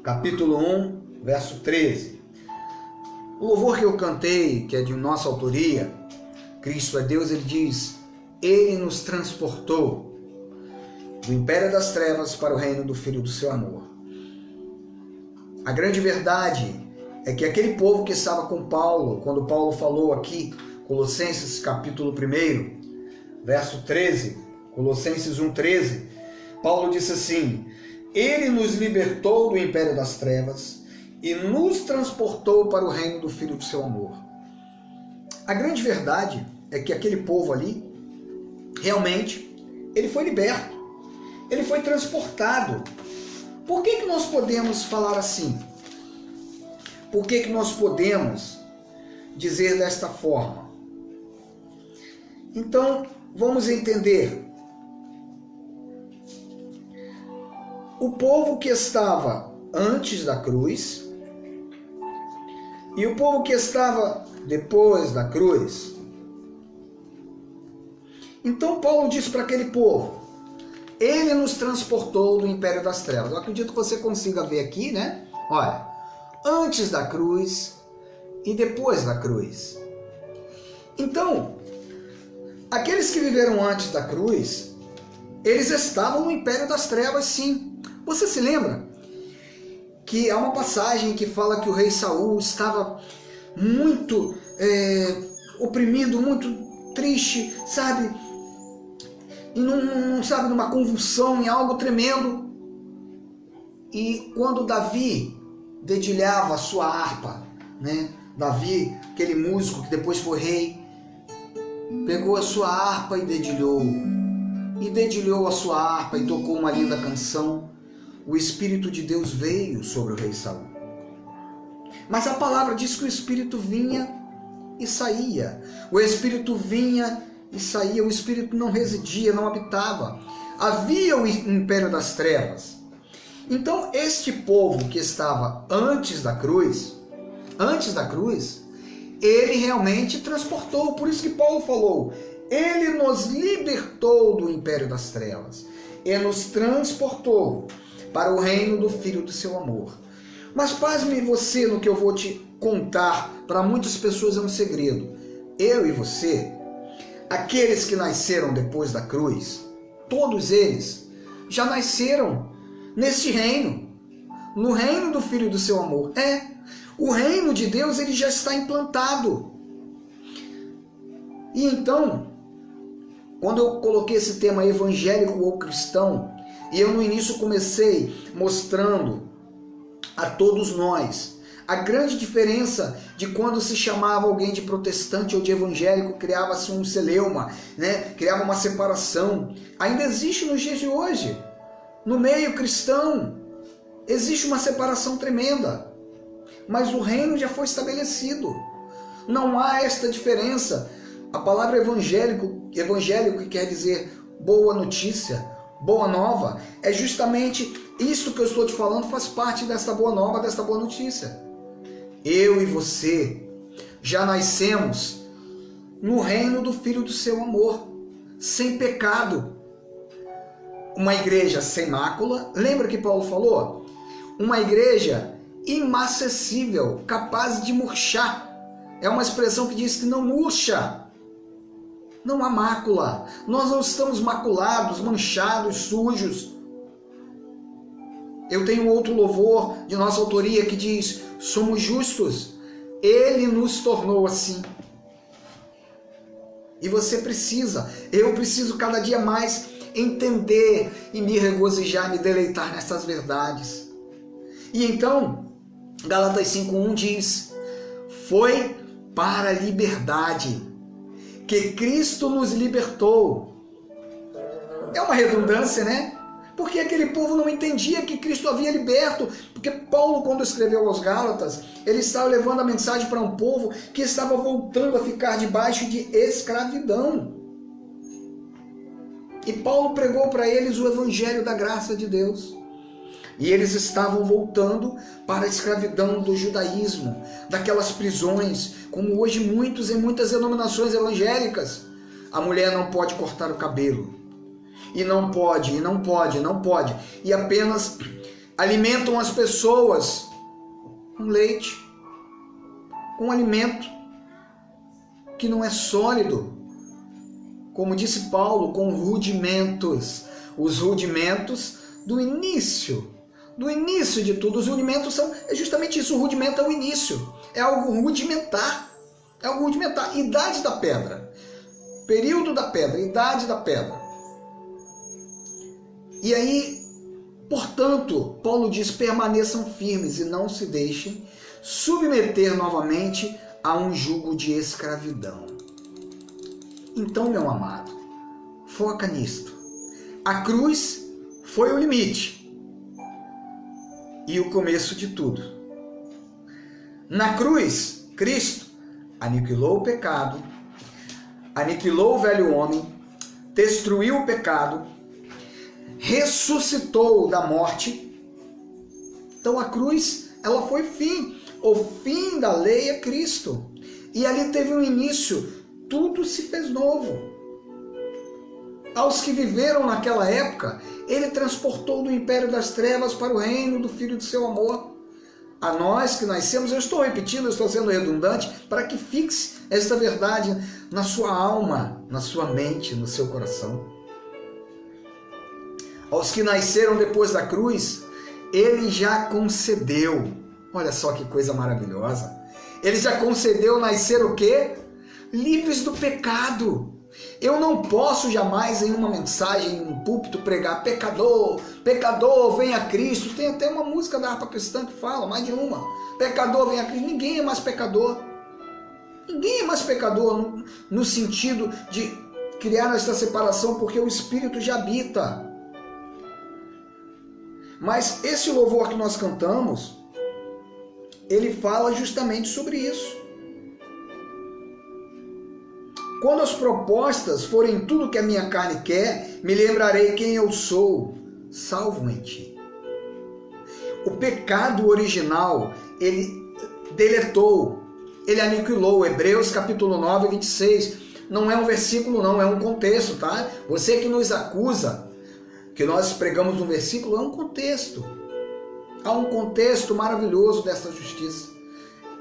capítulo 1, verso 13. O louvor que eu cantei, que é de nossa autoria, Cristo é Deus, ele diz: Ele nos transportou do império das trevas para o reino do Filho do seu amor. A grande verdade é que aquele povo que estava com Paulo, quando Paulo falou aqui, Colossenses capítulo 1, verso 13, Colossenses 1,13, Paulo disse assim: Ele nos libertou do império das trevas e nos transportou para o reino do Filho do seu amor. A grande verdade é que aquele povo ali, realmente, ele foi liberto, ele foi transportado. Por que nós podemos falar assim? Por que nós podemos dizer desta forma? Então, vamos entender. O povo que estava antes da cruz e o povo que estava depois da cruz. Então Paulo diz para aquele povo: Ele nos transportou do império das trevas. Eu acredito que você consiga ver aqui, né? Olha, antes da cruz e depois da cruz. Então, aqueles que viveram antes da cruz, eles estavam no império das trevas, sim. Você se lembra que há uma passagem que fala que o rei Saul estava muito oprimido, muito triste, sabe? E sabe, numa convulsão, em algo tremendo. E quando Davi dedilhava a sua harpa, né? Davi, aquele músico que depois foi rei, pegou a sua harpa e dedilhou a sua harpa e tocou uma linda canção. O Espírito de Deus veio sobre o rei Saul. Mas a palavra diz que o Espírito vinha e saía. O Espírito vinha e saía, o Espírito não residia, não habitava. Havia o império das trevas. Então este povo que estava antes da cruz, ele realmente transportou. Por isso que Paulo falou: Ele nos libertou do império das trevas e nos transportou para o reino do Filho do seu amor. Mas pasme você no que eu vou te contar. Para muitas pessoas é um segredo. Eu e você, aqueles que nasceram depois da cruz, todos eles já nasceram neste reino, no reino do Filho do seu amor. O reino de Deus, ele já está implantado. E então, quando eu coloquei esse tema evangélico ou cristão, e eu no início comecei mostrando a todos nós a grande diferença de quando se chamava alguém de protestante ou de evangélico, criava-se um celeuma, né? Criava uma separação. Ainda existe nos dias de hoje. No meio cristão, existe uma separação tremenda. Mas o reino já foi estabelecido. Não há esta diferença. A palavra evangélico que quer dizer boa notícia, boa nova, é justamente isso que eu estou te falando, faz parte desta boa nova, desta boa notícia. Eu e você já nascemos no reino do Filho do seu amor, sem pecado. Uma igreja sem mácula, lembra que Paulo falou? Uma igreja inacessível, capaz de murchar. É uma expressão que diz que não murcha. Não há mácula. Nós não estamos maculados, manchados, sujos. Eu tenho outro louvor de nossa autoria que diz: somos justos. Ele nos tornou assim. E você precisa, eu preciso cada dia mais entender e me regozijar, me deleitar nessas verdades. E então, Gálatas 5:1 diz: foi para a liberdade que Cristo nos libertou. É uma redundância, né? Porque aquele povo não entendia que Cristo havia liberto. Porque Paulo, quando escreveu aos Gálatas, ele estava levando a mensagem para um povo que estava voltando a ficar debaixo de escravidão. E Paulo pregou para eles o evangelho da graça de Deus. E eles estavam voltando para a escravidão do judaísmo, daquelas prisões, como hoje em muitas denominações evangélicas. A mulher não pode cortar o cabelo. E não pode. E apenas alimentam as pessoas com leite, com alimento que não é sólido. como disse Paulo, com rudimentos. Os rudimentos do início de tudo. Os rudimentos é justamente isso, o rudimento é o início, é algo rudimentar, idade da pedra, período da pedra, idade da pedra. E aí, portanto, Paulo diz, permaneçam firmes e não se deixem submeter novamente a um jugo de escravidão. Então, meu amado, foca nisto. A cruz foi o limite e o começo de tudo. Na cruz, Cristo aniquilou o pecado, aniquilou o velho homem, destruiu o pecado, ressuscitou da morte. Então a cruz, ela foi fim. O fim da lei é Cristo. E ali teve um início, tudo se fez novo. Aos que viveram naquela época, ele transportou do império das trevas para o reino do Filho de seu amor. A nós que nascemos, eu estou repetindo, eu estou sendo redundante, para que fixe esta verdade na sua alma, na sua mente, no seu coração. Aos que nasceram depois da cruz, ele já concedeu, olha só que coisa maravilhosa, ele já concedeu nascer o quê? Livres do pecado. Eu não posso jamais em uma mensagem, em um púlpito, pregar pecador, pecador, venha a Cristo. Tem até uma música da harpa cristã que fala, mais de uma. Pecador, venha a Cristo. Ninguém é mais pecador. Ninguém é mais pecador no sentido de criar esta separação, porque o Espírito já habita. Mas esse louvor que nós cantamos, ele fala justamente sobre isso. Quando as propostas forem tudo que a minha carne quer, me lembrarei quem eu sou, salvo em ti. O pecado original, ele deletou, ele aniquilou. Hebreus capítulo 9, 26. Não é um versículo não, é um contexto, tá? Você que nos acusa, que nós pregamos um versículo, é um contexto. Há um contexto maravilhoso dessa justiça.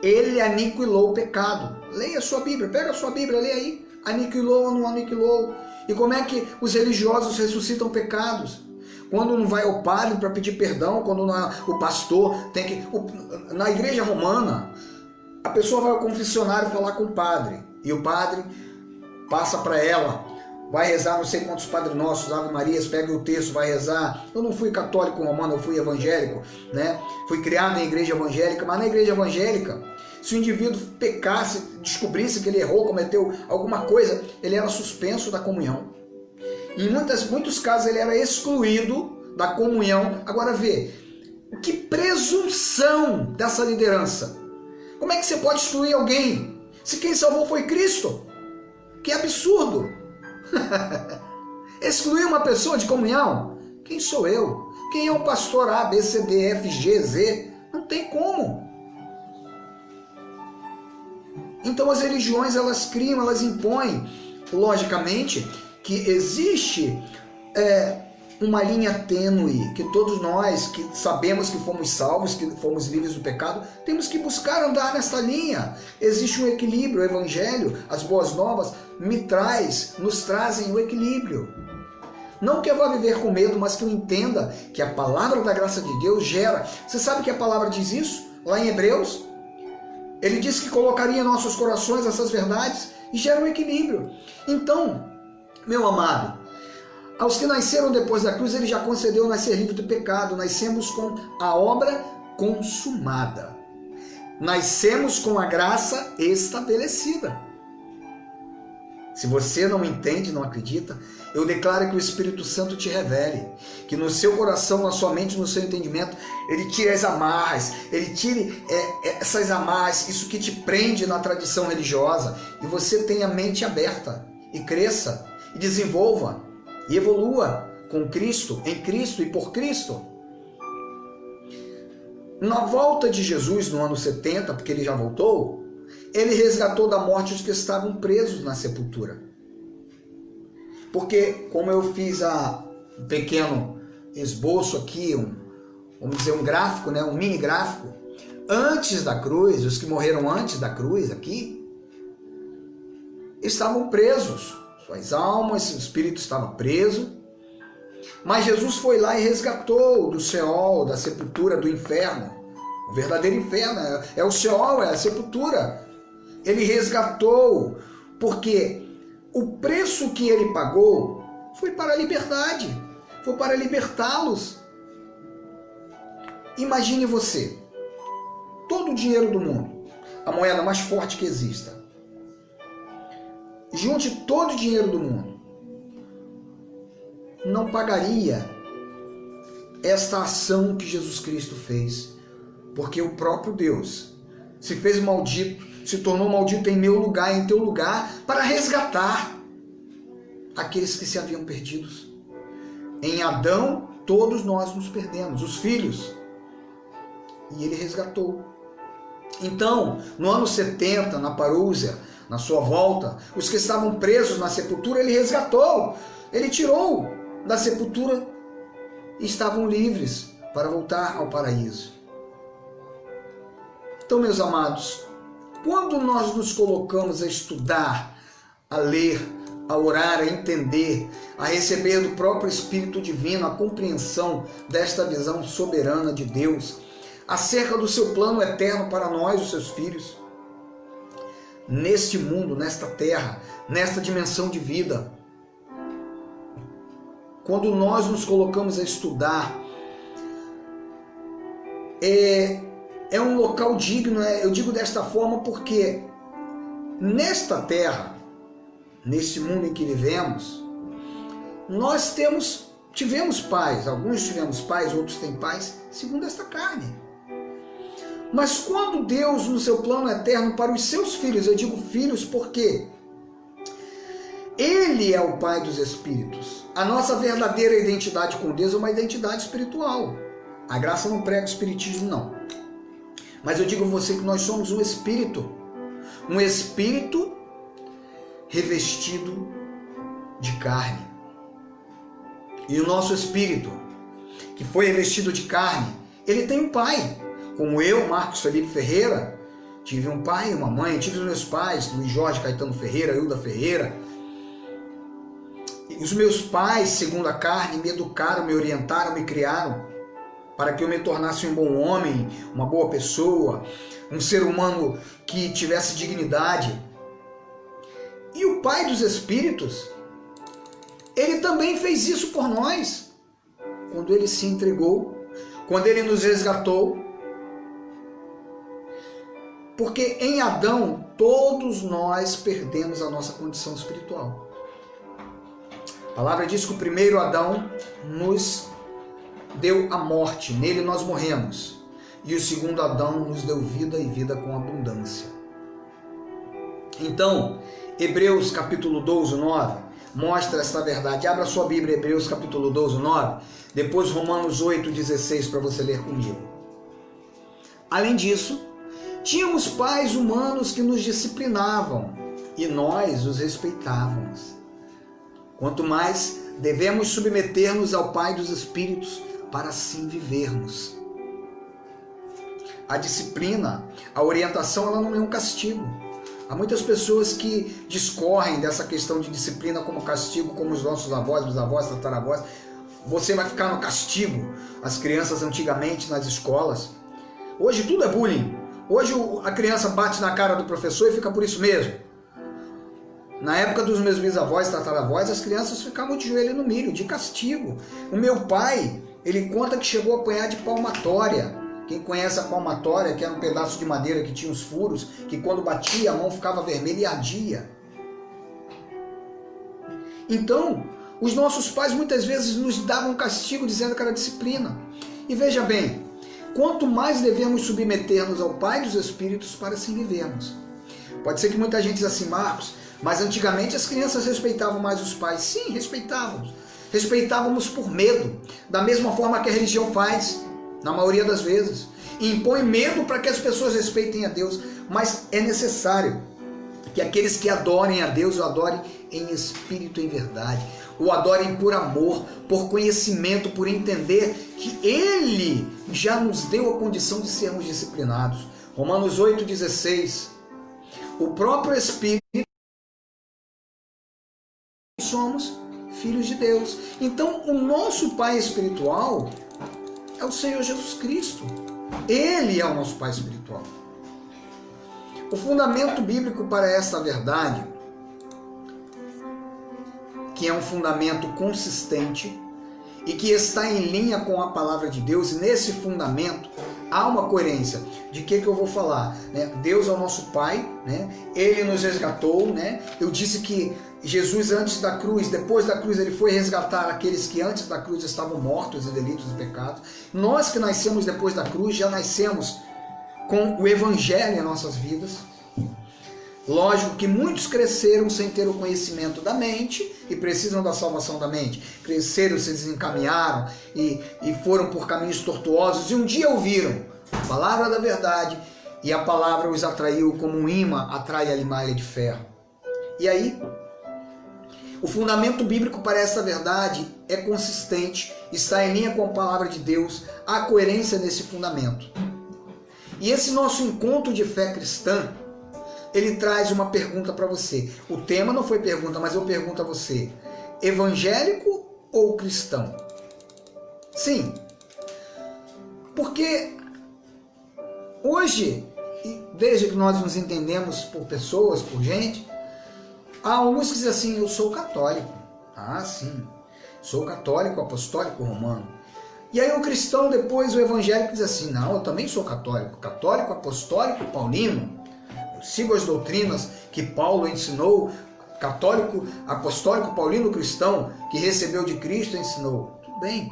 Ele aniquilou o pecado. Leia a sua Bíblia, pega a sua Bíblia, leia aí. Aniquilou ou não aniquilou? E como é que os religiosos ressuscitam pecados? Quando não vai ao padre para pedir perdão, quando o pastor tem que... Na igreja romana, a pessoa vai ao confessionário falar com o padre, e o padre passa para ela, vai rezar não sei quantos Padre Nossos, Ave Marias, pega o texto, vai rezar. Eu não fui católico romano, eu fui evangélico, né? Fui criado em igreja evangélica, mas na igreja evangélica, se o indivíduo pecasse, descobrisse que ele errou, cometeu alguma coisa, ele era suspenso da comunhão. Em muitos casos ele era excluído da comunhão. Agora vê, que presunção dessa liderança. Como é que você pode excluir alguém se quem salvou foi Cristo? Que absurdo! Excluir uma pessoa de comunhão? Quem sou eu? Quem é o pastor A, B, C, D, F, G, Z? Não tem como. Então as religiões, elas criam, elas impõem, logicamente, que existe uma linha tênue, que todos nós que sabemos que fomos salvos, que fomos livres do pecado, temos que buscar andar nesta linha. Existe um equilíbrio, o Evangelho, as boas novas, nos trazem o equilíbrio. Não que eu vá viver com medo, mas que eu entenda que a palavra da graça de Deus gera. Você sabe que a palavra diz isso? Lá em Hebreus, ele diz que colocaria em nossos corações essas verdades e gera um equilíbrio. Então, meu amado, aos que nasceram depois da cruz, ele já concedeu nascer livre do pecado. Nascemos com a obra consumada. Nascemos com a graça estabelecida. Se você não entende, não acredita, eu declaro que o Espírito Santo te revele, que no seu coração, na sua mente, no seu entendimento, ele tire as amarras, ele tire essas amarras, isso que te prende na tradição religiosa, e você tenha a mente aberta, e cresça, e desenvolva, e evolua com Cristo, em Cristo e por Cristo. Na volta de Jesus no ano 70, porque ele já voltou, ele resgatou da morte os que estavam presos na sepultura. Porque, como eu fiz um pequeno esboço aqui, vamos dizer um gráfico, né, um mini gráfico, antes da cruz, os que morreram antes da cruz aqui, estavam presos. suas almas, o espírito estava preso. Mas Jesus foi lá e resgatou do Sheol, da sepultura, do inferno. O verdadeiro inferno é o Sheol, é a sepultura. Ele resgatou, porque o preço que ele pagou foi para a liberdade, foi para libertá-los. Imagine você, todo o dinheiro do mundo, a moeda mais forte que exista. Junte todo o dinheiro do mundo. Não pagaria esta ação que Jesus Cristo fez, porque o próprio Deus se fez maldito, se tornou maldito em meu lugar, em teu lugar, para resgatar aqueles que se haviam perdidos. Em Adão, todos nós nos perdemos, os filhos, e ele resgatou. Então, no ano 70, na Parúzia, na sua volta, os que estavam presos na sepultura, ele resgatou, ele tirou da sepultura e estavam livres para voltar ao paraíso. Então, meus amados, quando nós nos colocamos a estudar, a ler, a orar, a entender, a receber do próprio Espírito Divino a compreensão desta visão soberana de Deus, acerca do seu plano eterno para nós, os seus filhos, neste mundo, nesta terra, nesta dimensão de vida, quando nós nos colocamos a estudar, é um local digno, eu digo desta forma porque nesta terra, neste mundo em que vivemos, nós tivemos pais, alguns tivemos pais, outros têm pais, segundo esta carne. Mas quando Deus, no seu plano eterno para os seus filhos, eu digo filhos porque Ele é o Pai dos Espíritos. A nossa verdadeira identidade com Deus é uma identidade espiritual. A graça não prega o espiritismo, não. Mas eu digo a você que nós somos um espírito revestido de carne. E o nosso espírito, que foi revestido de carne, ele tem um pai. Como eu, Marcos Felipe Ferreira, tive um pai e uma mãe, tive os meus pais, Luiz Jorge Caetano Ferreira, Hilda Ferreira. E os meus pais, segundo a carne, me educaram, me orientaram, me criaram, para que eu me tornasse um bom homem, uma boa pessoa, um ser humano que tivesse dignidade. E o Pai dos Espíritos, Ele também fez isso por nós, quando Ele se entregou, quando Ele nos resgatou. Porque em Adão, todos nós perdemos a nossa condição espiritual. A palavra diz que o primeiro Adão nos deu a morte, nele nós morremos. E o segundo Adão nos deu vida e vida com abundância. Então, Hebreus capítulo 12, 9, mostra essa verdade. Abra sua Bíblia, Hebreus capítulo 12, 9. Depois Romanos 8, 16, para você ler comigo. Além disso, tínhamos pais humanos que nos disciplinavam e nós os respeitávamos. Quanto mais devemos submeter-nos ao Pai dos Espíritos para assim vivermos. A disciplina, a orientação, ela não é um castigo. Há muitas pessoas que discorrem dessa questão de disciplina como castigo, como os nossos avós, bisavós, tataravós. Você vai ficar no castigo. As crianças antigamente nas escolas. Hoje tudo é bullying. Hoje a criança bate na cara do professor e fica por isso mesmo. Na época dos meus bisavós e tataravós, as crianças ficavam de joelho no milho, de castigo. O meu pai, ele conta que chegou a apanhar de palmatória. Quem conhece a palmatória, que era um pedaço de madeira que tinha os furos, que quando batia a mão ficava vermelha e ardia. Então, os nossos pais muitas vezes nos davam castigo dizendo que era disciplina. E veja bem, quanto mais devemos submeter-nos ao Pai dos Espíritos para assim vivermos. Pode ser que muita gente diz assim, Marcos, mas antigamente as crianças respeitavam mais os pais. Sim, respeitávamos. Respeitávamos por medo, da mesma forma que a religião faz, na maioria das vezes. Impõe medo para que as pessoas respeitem a Deus, mas é necessário que aqueles que adorem a Deus o adorem em espírito e em verdade. O adorem por amor, por conhecimento, por entender que Ele já nos deu a condição de sermos disciplinados. Romanos 8,16. O próprio Espírito somos filhos de Deus. Então, o nosso Pai espiritual é o Senhor Jesus Cristo. Ele é o nosso Pai espiritual. O fundamento bíblico para essa verdade, que é um fundamento consistente e que está em linha com a palavra de Deus, e nesse fundamento há uma coerência. De que eu vou falar? Deus é o nosso Pai, Ele nos resgatou. Eu disse que Jesus antes da cruz, depois da cruz, Ele foi resgatar aqueles que antes da cruz estavam mortos em delitos e pecados. Nós que nascemos depois da cruz, já nascemos com o Evangelho em nossas vidas. Lógico que muitos cresceram sem ter o conhecimento da mente e precisam da salvação da mente. Cresceram, se desencaminharam e foram por caminhos tortuosos e um dia ouviram a palavra da verdade e a palavra os atraiu como um imã atrai a limalha de ferro. E aí, o fundamento bíblico para essa verdade é consistente, está em linha com a palavra de Deus, há coerência nesse fundamento. E esse nosso encontro de fé cristã, ele traz uma pergunta para você. O tema não foi pergunta, mas eu pergunto a você: evangélico ou cristão? Sim. Porque hoje, desde que nós nos entendemos por pessoas, por gente, há alguns que dizem assim: eu sou católico. Ah, sim. Sou católico, apostólico, romano. E aí o cristão, depois o evangélico, diz assim: não, eu também sou católico. Católico, apostólico, paulino. Sigo as doutrinas que Paulo ensinou, católico, apostólico, paulino, cristão, que recebeu de Cristo, ensinou. Tudo bem.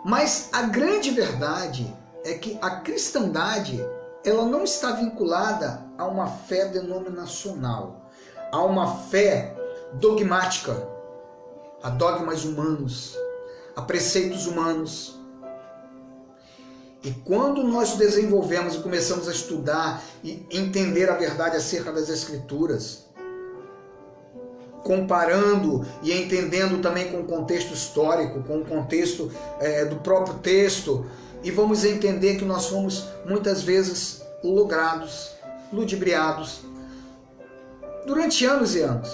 Mas a grande verdade é que a cristandade, ela não está vinculada a uma fé denominacional, a uma fé dogmática, a dogmas humanos, a preceitos humanos. E quando nós desenvolvemos e começamos a estudar e entender a verdade acerca das Escrituras, comparando e entendendo também com o contexto histórico, com o contexto do próprio texto, e vamos entender que nós fomos muitas vezes logrados, ludibriados, durante anos e anos.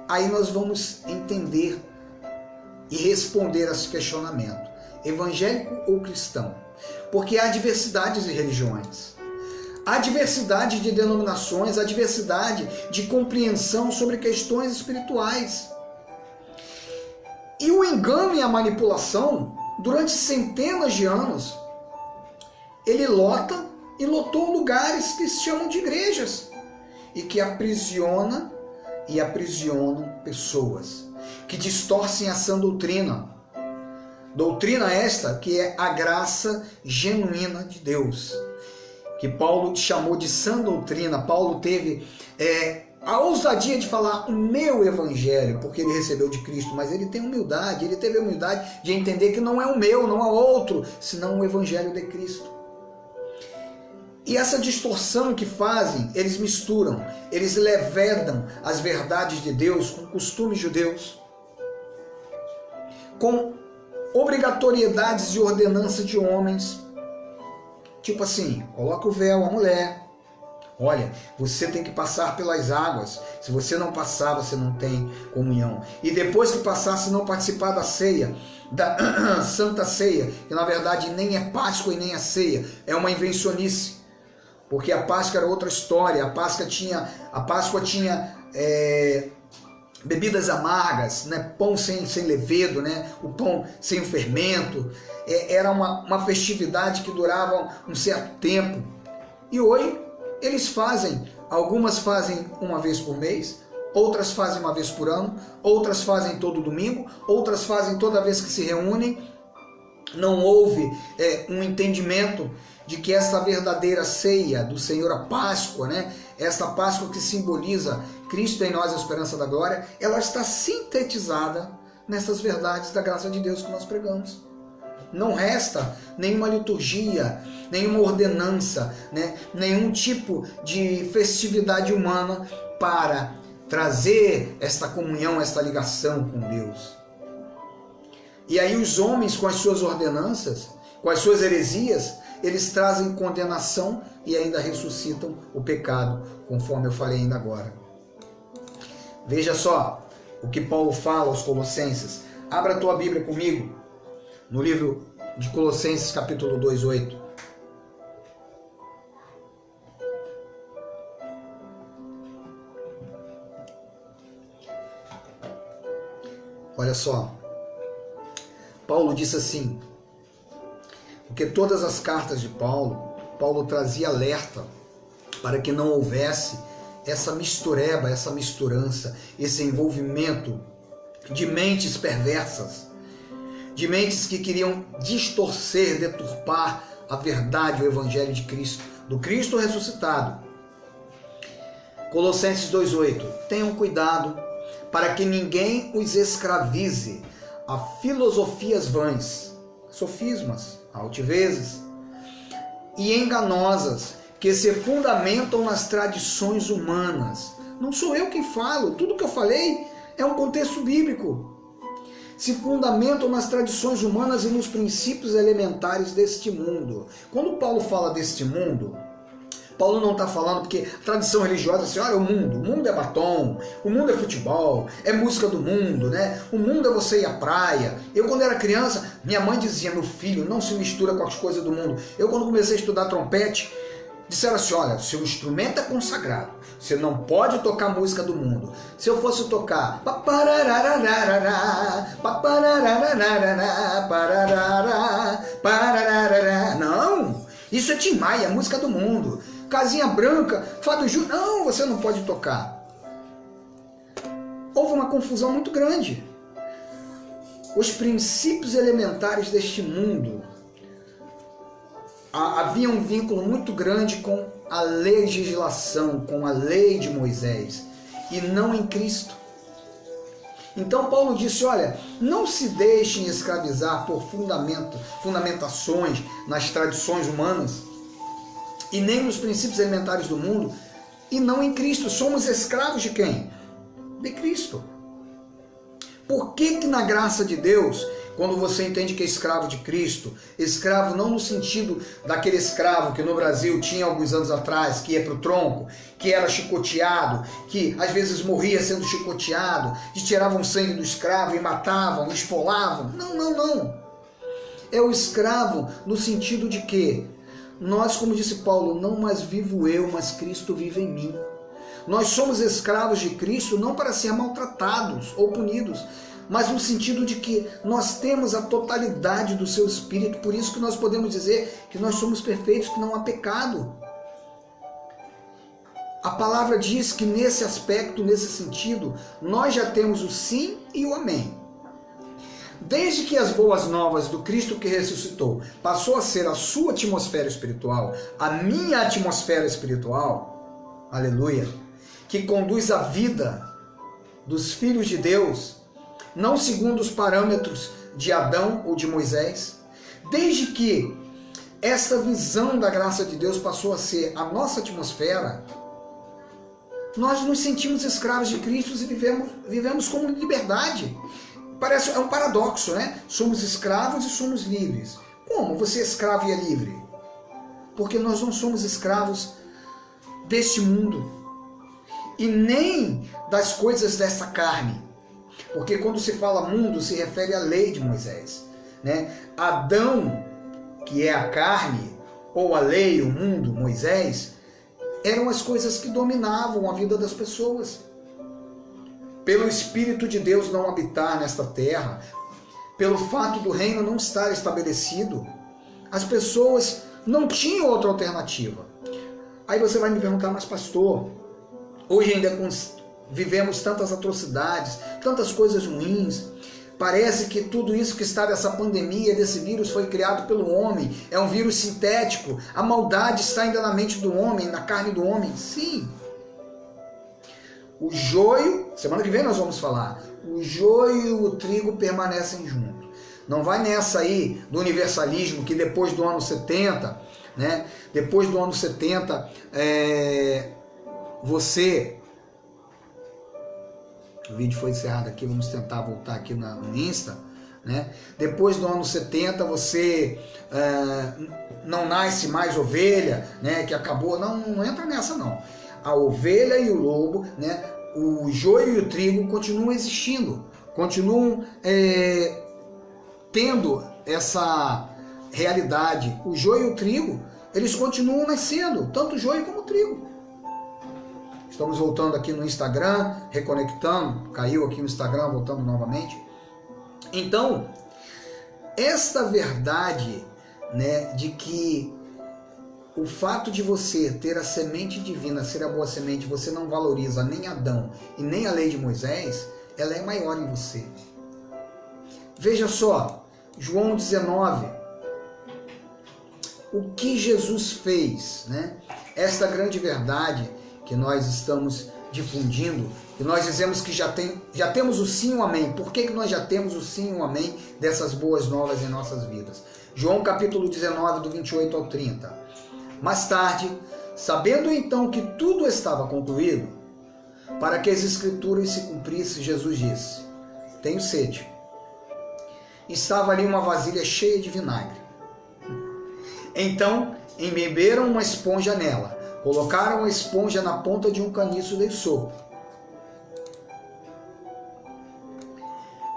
Aí nós vamos entender e responder a esse questionamento: evangélico ou cristão? Porque há diversidades de religiões, há diversidade de denominações, há diversidade de compreensão sobre questões espirituais. E o engano e a manipulação, durante centenas de anos, ele lota e lotou lugares que se chamam de igrejas e que aprisiona e aprisionam pessoas, que distorcem a sã doutrina. Doutrina esta que é a graça genuína de Deus, que Paulo chamou de sã doutrina. Paulo teve a ousadia de falar o meu evangelho, porque ele recebeu de Cristo, mas ele tem humildade, ele teve a humildade de entender que não é o meu, não há outro, senão o evangelho de Cristo. E essa distorção que fazem, eles misturam, eles levedam as verdades de Deus com costumes judeus, com obrigatoriedades e ordenanças de homens. Tipo assim, coloca o véu a mulher. Olha, você tem que passar pelas águas. Se você não passar, você não tem comunhão. E depois que passar, se não participar da ceia, da Santa Ceia, que na verdade nem é Páscoa e nem é ceia, é uma invencionice. Porque a Páscoa era outra história. A Páscoa tinha bebidas amargas, pão sem levedo, o pão sem o fermento. Era uma festividade que durava um certo tempo. E hoje eles algumas fazem uma vez por mês, outras fazem uma vez por ano, outras fazem todo domingo, outras fazem toda vez que se reúnem. Não houve um entendimento de que essa verdadeira ceia do Senhor, a Páscoa, essa Páscoa que simboliza Cristo em nós, a esperança da glória, ela está sintetizada nessas verdades da graça de Deus que nós pregamos. Não resta nenhuma liturgia, nenhuma ordenança, nenhum tipo de festividade humana para trazer esta comunhão, esta ligação com Deus. E aí os homens, com as suas ordenanças, com as suas heresias, eles trazem condenação e ainda ressuscitam o pecado, conforme eu falei ainda agora. Veja só o que Paulo fala aos Colossenses. Abra a tua Bíblia comigo no livro de Colossenses, capítulo 2:8. Olha só, Paulo disse assim, porque todas as cartas de Paulo trazia alerta para que não houvesse essa mistureba, essa misturança, esse envolvimento de mentes perversas, de mentes que queriam distorcer, deturpar a verdade, o evangelho de Cristo, do Cristo ressuscitado. Colossenses 2:8. Tenham cuidado para que ninguém os escravize a filosofias vãs, sofismas, altivezes e enganosas, que se fundamentam nas tradições humanas. Não sou eu quem falo, tudo que eu falei é um contexto bíblico. Se fundamentam nas tradições humanas e nos princípios elementares deste mundo. Quando Paulo fala deste mundo, Paulo não está falando porque a tradição religiosa, assim, olha, o mundo é batom, o mundo é futebol, é música do mundo, né? O mundo é você ir à praia. Eu, quando era criança, minha mãe dizia, meu filho, não se mistura com as coisas do mundo. Eu, quando comecei a estudar trompete, disseram assim, olha, seu instrumento é consagrado, você não pode tocar música do mundo. Se eu fosse tocar, não, isso é Tim Maia, é música do mundo. Casinha Branca, Fábio Júnior, não, você não pode tocar. Houve uma confusão muito grande. Os princípios elementares deste mundo, havia um vínculo muito grande com a legislação, com a lei de Moisés, e não em Cristo. Então Paulo disse, olha, não se deixem escravizar por fundamentações nas tradições humanas, e nem nos princípios elementares do mundo, e não em Cristo. Somos escravos de quem? De Cristo. Por que na graça de Deus, quando você entende que é escravo de Cristo, escravo não no sentido daquele escravo que no Brasil tinha alguns anos atrás, que ia para o tronco, que era chicoteado, que às vezes morria sendo chicoteado, que tiravam sangue do escravo e matavam, esfolavam. Não. É o escravo no sentido de que nós, como disse Paulo, não mais vivo eu, mas Cristo vive em mim. Nós somos escravos de Cristo não para ser maltratados ou punidos, mas no sentido de que nós temos a totalidade do seu Espírito, por isso que nós podemos dizer que nós somos perfeitos, que não há pecado. A palavra diz que nesse aspecto, nesse sentido, nós já temos o sim e o amém. Desde que as boas novas do Cristo que ressuscitou passou a ser a sua atmosfera espiritual, a minha atmosfera espiritual, aleluia, que conduz a vida dos filhos de Deus, não segundo os parâmetros de Adão ou de Moisés, desde que esta visão da graça de Deus passou a ser a nossa atmosfera, nós nos sentimos escravos de Cristo e vivemos como liberdade. Parece, é um paradoxo, né? Somos escravos e somos livres. Como você é escravo e é livre? Porque nós não somos escravos deste mundo e nem das coisas dessa carne. Porque quando se fala mundo, se refere à lei de Moisés, né? Adão, que é a carne, ou a lei, o mundo, Moisés, eram as coisas que dominavam a vida das pessoas. Pelo Espírito de Deus não habitar nesta terra, pelo fato do reino não estar estabelecido, as pessoas não tinham outra alternativa. Aí você vai me perguntar, mas pastor, hoje ainda vivemos tantas atrocidades, tantas coisas ruins, parece que tudo isso que está dessa pandemia, desse vírus, foi criado pelo homem, é um vírus sintético, a maldade está ainda na mente do homem, na carne do homem. Sim. O joio, semana que vem nós vamos falar, o joio e o trigo permanecem juntos. Não vai nessa aí do universalismo que depois do ano 70, né? Depois do ano 70, o vídeo foi encerrado aqui, vamos tentar voltar aqui no Insta, né? Depois do ano 70 você não nasce mais ovelha, né? Que acabou, não entra nessa não. A ovelha e o lobo, né, o joio e o trigo continuam existindo, continuam tendo essa realidade. O joio e o trigo, eles continuam nascendo, tanto o joio como o trigo. Estamos voltando aqui no Instagram, reconectando, caiu aqui no Instagram, voltando novamente. Então, esta verdade, né, de que o fato de você ter a semente divina, ser a boa semente, você não valoriza nem Adão e nem a lei de Moisés, ela é maior em você. Veja só, João 19, o que Jesus fez, né? Esta grande verdade que nós estamos difundindo, e nós dizemos que já temos o sim e o amém. Por que nós já temos o sim e o amém dessas boas novas em nossas vidas? João capítulo 19, do 28 ao 30. Mais tarde, sabendo então que tudo estava concluído, para que as escrituras se cumprissem, Jesus disse: tenho sede. Estava ali uma vasilha cheia de vinagre. Então, embeberam uma esponja nela, colocaram a esponja na ponta de um caniço de sopo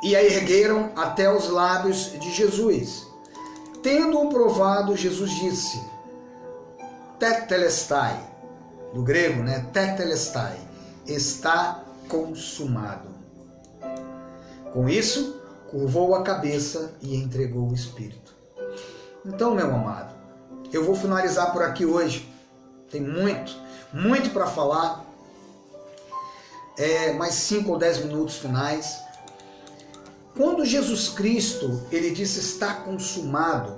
e a ergueram até os lábios de Jesus. Tendo-o provado, Jesus disse: tetelestai, no grego, né? Tetelestai, está consumado. Com isso, curvou a cabeça e entregou o Espírito. Então, meu amado, eu vou finalizar por aqui hoje. Tem muito para falar. Mais 5 ou 10 minutos finais. Quando Jesus Cristo, ele disse está consumado,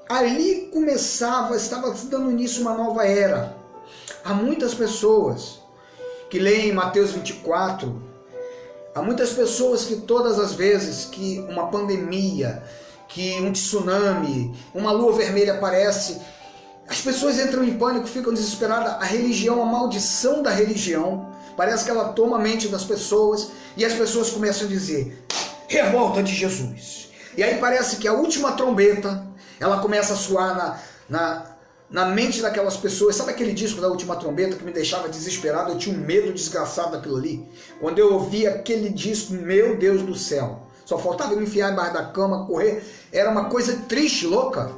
ali estava dando início uma nova era. Há muitas pessoas que leem Mateus 24, há muitas pessoas que todas as vezes que uma pandemia, que um tsunami, uma lua vermelha aparece, as pessoas entram em pânico, ficam desesperadas. A religião, a maldição da religião, parece que ela toma a mente das pessoas e as pessoas começam a dizer: revolta de Jesus. E aí parece que a última trombeta, ela começa a soar na mente daquelas pessoas. Sabe aquele disco da última trombeta que me deixava desesperado? Eu tinha um medo desgraçado daquilo ali. Quando eu ouvia aquele disco, meu Deus do céu, só faltava eu me enfiar embaixo da cama, correr. Era uma coisa triste, louca.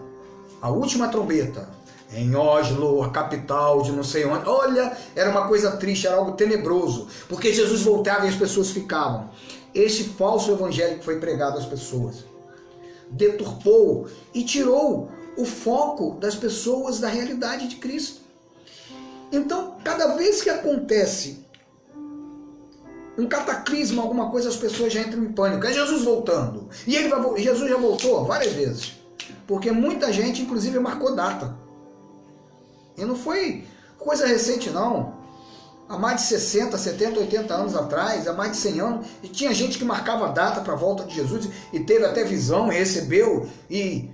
A última trombeta, em Oslo, a capital de não sei onde. Olha, era uma coisa triste, era algo tenebroso, porque Jesus voltava e as pessoas ficavam. Este falso evangelho que foi pregado às pessoas deturpou e tirou o foco das pessoas da realidade de Cristo. Então, cada vez que acontece um cataclisma, alguma coisa, as pessoas já entram em pânico. É Jesus voltando. E Jesus já voltou várias vezes, porque muita gente, inclusive, marcou data. E não foi coisa recente, não. Há mais de 60, 70, 80 anos atrás, há mais de 100 anos, e tinha gente que marcava data para a volta de Jesus e teve até visão, e recebeu, e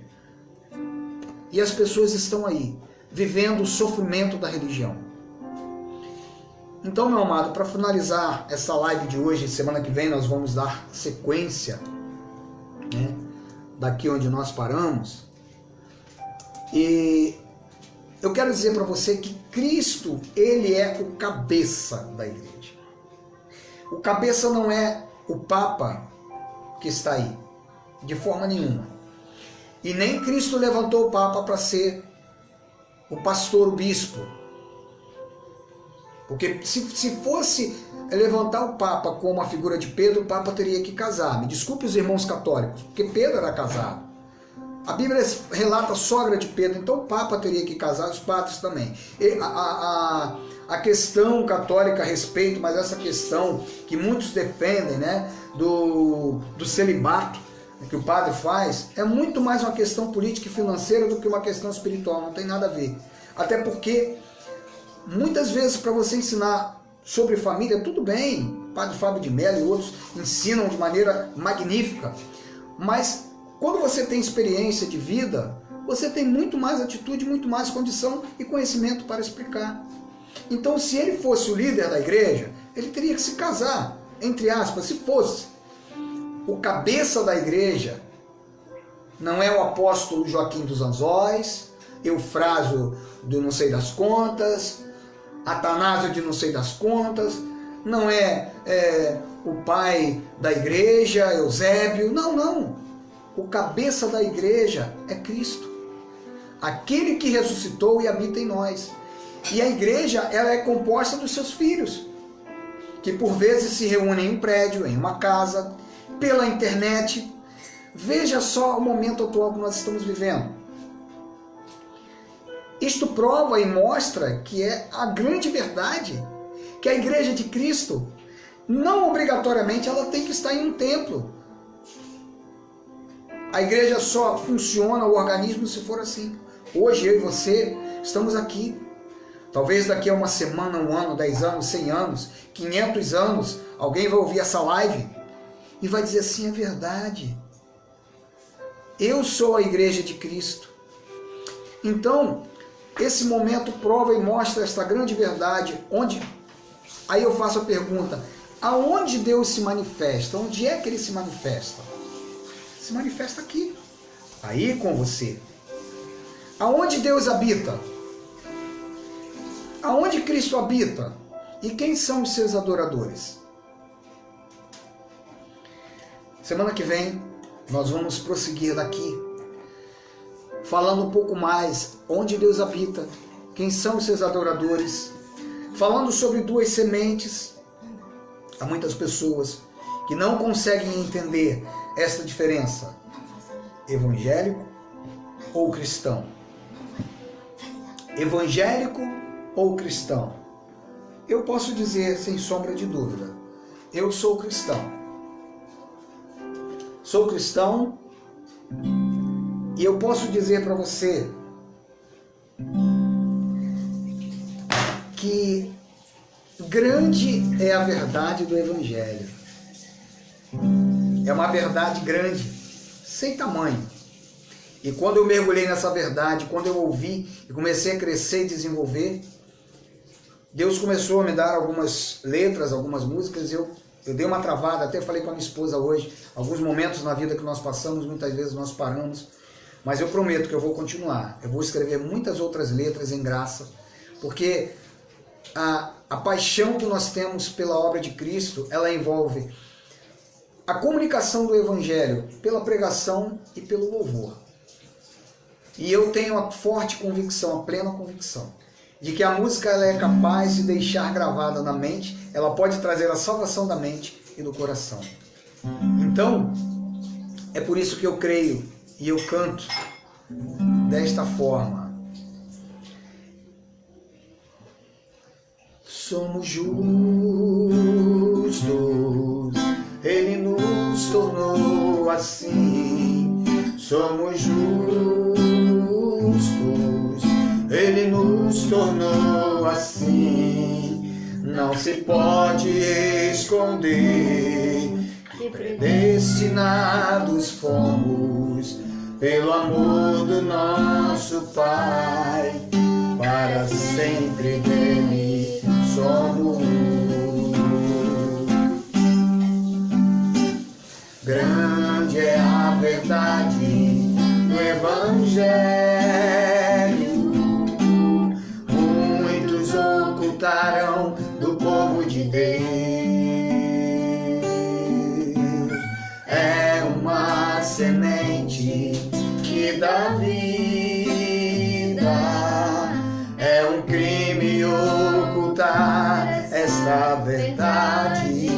as pessoas estão aí, vivendo o sofrimento da religião. Então, meu amado, para finalizar essa live de hoje, semana que vem nós vamos dar sequência, né, daqui onde nós paramos. E eu quero dizer para você que Cristo, ele é o cabeça da igreja. O cabeça não é o Papa que está aí, de forma nenhuma. E nem Cristo levantou o Papa para ser o pastor, o bispo. Porque se fosse levantar o Papa como a figura de Pedro, o Papa teria que casar. Me desculpe os irmãos católicos, porque Pedro era casado. A Bíblia relata a sogra de Pedro, então o Papa teria que casar, os padres também. A questão católica a respeito, mas essa questão que muitos defendem, né, do celibato que o padre faz, é muito mais uma questão política e financeira do que uma questão espiritual, não tem nada a ver. Até porque, muitas vezes, para você ensinar sobre família, tudo bem, Padre Fábio de Mello e outros ensinam de maneira magnífica, mas quando você tem experiência de vida, você tem muito mais atitude, muito mais condição e conhecimento para explicar. Então, se ele fosse o líder da igreja, ele teria que se casar, entre aspas, se fosse. O cabeça da igreja não é o apóstolo Joaquim dos Anzóis, Eufrásio do não sei das contas, Atanásio de não sei das contas, não é o pai da igreja, Eusébio, não. O cabeça da igreja é Cristo, aquele que ressuscitou e habita em nós. E a igreja, ela é composta dos seus filhos, que por vezes se reúnem em um prédio, em uma casa, pela internet. Veja só o momento atual que nós estamos vivendo. Isto prova e mostra que é a grande verdade, que a igreja de Cristo, não obrigatoriamente ela tem que estar em um templo. A igreja só funciona, o organismo, se for assim. Hoje eu e você estamos aqui. Talvez daqui a uma semana, um ano, 10 anos, 100 anos, 500 anos, alguém vai ouvir essa live e vai dizer assim, é verdade. Eu sou a igreja de Cristo. Então, esse momento prova e mostra esta grande verdade, onde... Aí eu faço a pergunta, aonde Deus se manifesta? Onde é que Ele se manifesta? Se manifesta aqui, aí com você. Aonde Deus habita? Aonde Cristo habita? E quem são os seus adoradores? Semana que vem nós vamos prosseguir daqui, falando um pouco mais onde Deus habita, quem são os seus adoradores, falando sobre duas sementes. Há muitas pessoas que não conseguem entender esta diferença, evangélico ou cristão. Evangélico ou cristão? Eu posso dizer sem sombra de dúvida, eu sou cristão. Sou cristão e eu posso dizer para você que grande é a verdade do Evangelho. É uma verdade grande, sem tamanho. E quando eu mergulhei nessa verdade, quando eu ouvi e comecei a crescer e desenvolver, Deus começou a me dar algumas letras, algumas músicas, e eu dei uma travada, até falei com a minha esposa hoje, alguns momentos na vida que nós passamos, muitas vezes nós paramos, mas eu prometo que eu vou continuar. Eu vou escrever muitas outras letras em graça, porque a paixão que nós temos pela obra de Cristo, ela envolve a comunicação do Evangelho pela pregação e pelo louvor. E eu tenho a forte convicção, a plena convicção, de que a música ela é capaz de deixar gravada na mente, ela pode trazer a salvação da mente e do coração. Então, é por isso que eu creio e eu canto desta forma. Somos justos, Ele nos tornou assim. Somos justos, Ele nos tornou assim. Não se pode esconder que predestinados fomos pelo amor do nosso Pai, para sempre dele somos. Grande é a verdade do Evangelho, muitos ocultarão do povo de Deus. É uma semente que dá vida, é um crime ocultar esta verdade.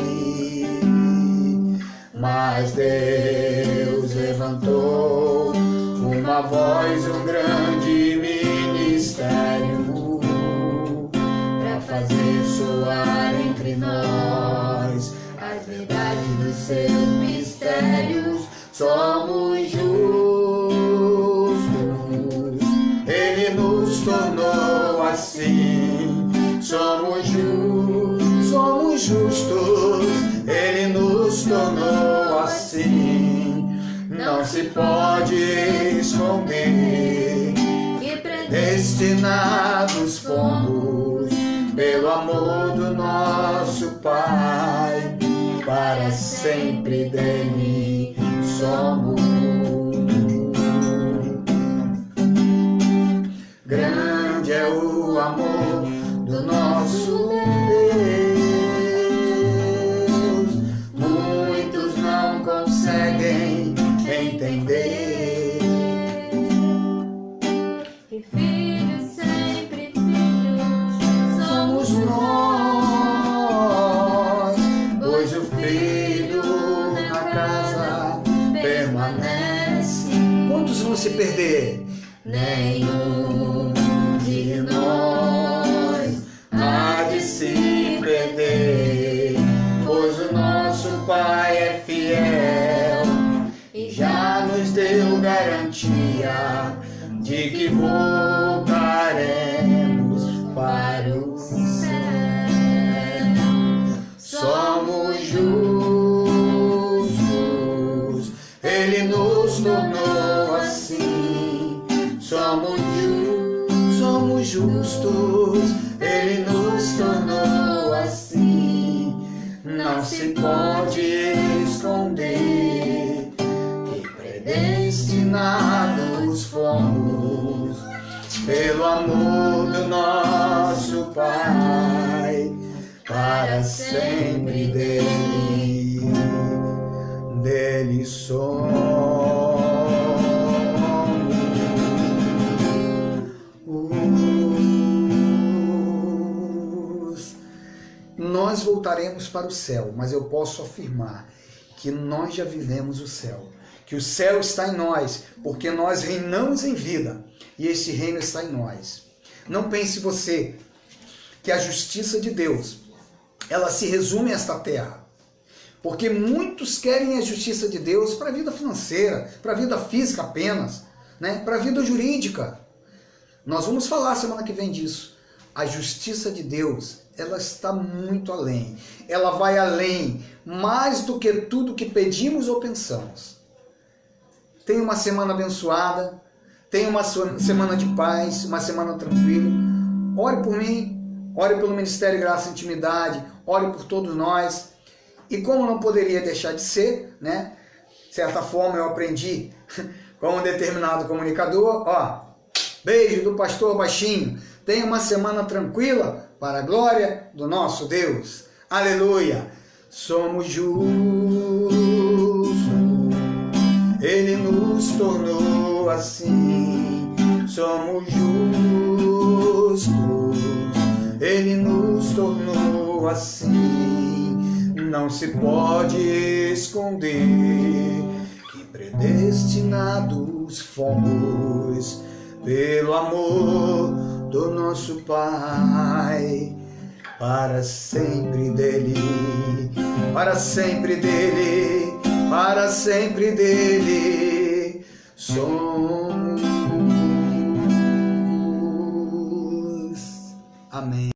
Mas Deus levantou uma voz, um grande ministério, para fazer soar entre nós as verdades dos seus mistérios. Somos justos, Ele nos tornou assim. Somos justos, Ele nos tornou assim. Não se pode esconder que predestinados fomos pelo amor do nosso Pai, para sempre dele somos. Grande é o amor do nosso entender. Que filhos sempre filhos Somos nós, pois o filho na casa permanece. Quantos vão se perder? Nenhum de nós Há de se perder, pois o nosso Pai é fiel e já nos deu garantia de que voltaremos para o céu. Somos justos, Ele nos tornou assim. Somos justos, Ele nos tornou assim. Não se pode esconder que predestinados fomos pelo amor do nosso Pai, para sempre dele somos. Nós voltaremos para o céu, mas eu posso afirmar que nós já vivemos o céu, que o céu está em nós, porque nós reinamos em vida e esse reino está em nós. Não pense você que a justiça de Deus, ela se resume a esta terra, porque muitos querem a justiça de Deus para a vida financeira, para a vida física apenas, né? Para a vida jurídica. Nós vamos falar semana que vem disso. A justiça de Deus, ela está muito além. Ela vai além, mais do que tudo que pedimos ou pensamos. Tenha uma semana abençoada, tenha uma semana de paz, uma semana tranquila. Ore por mim, ore pelo Ministério Graça e Intimidade, ore por todos nós. E como não poderia deixar de ser, né? De certa forma eu aprendi com um determinado comunicador, ó, beijo do pastor baixinho. Tenha uma semana tranquila para a glória do nosso Deus. Aleluia! Somos justos, Ele nos tornou assim. Somos justos, Ele nos tornou assim. Não se pode esconder que predestinados fomos pelo amor do nosso Pai, para sempre dele, para sempre dele, para sempre dele somos. Amém.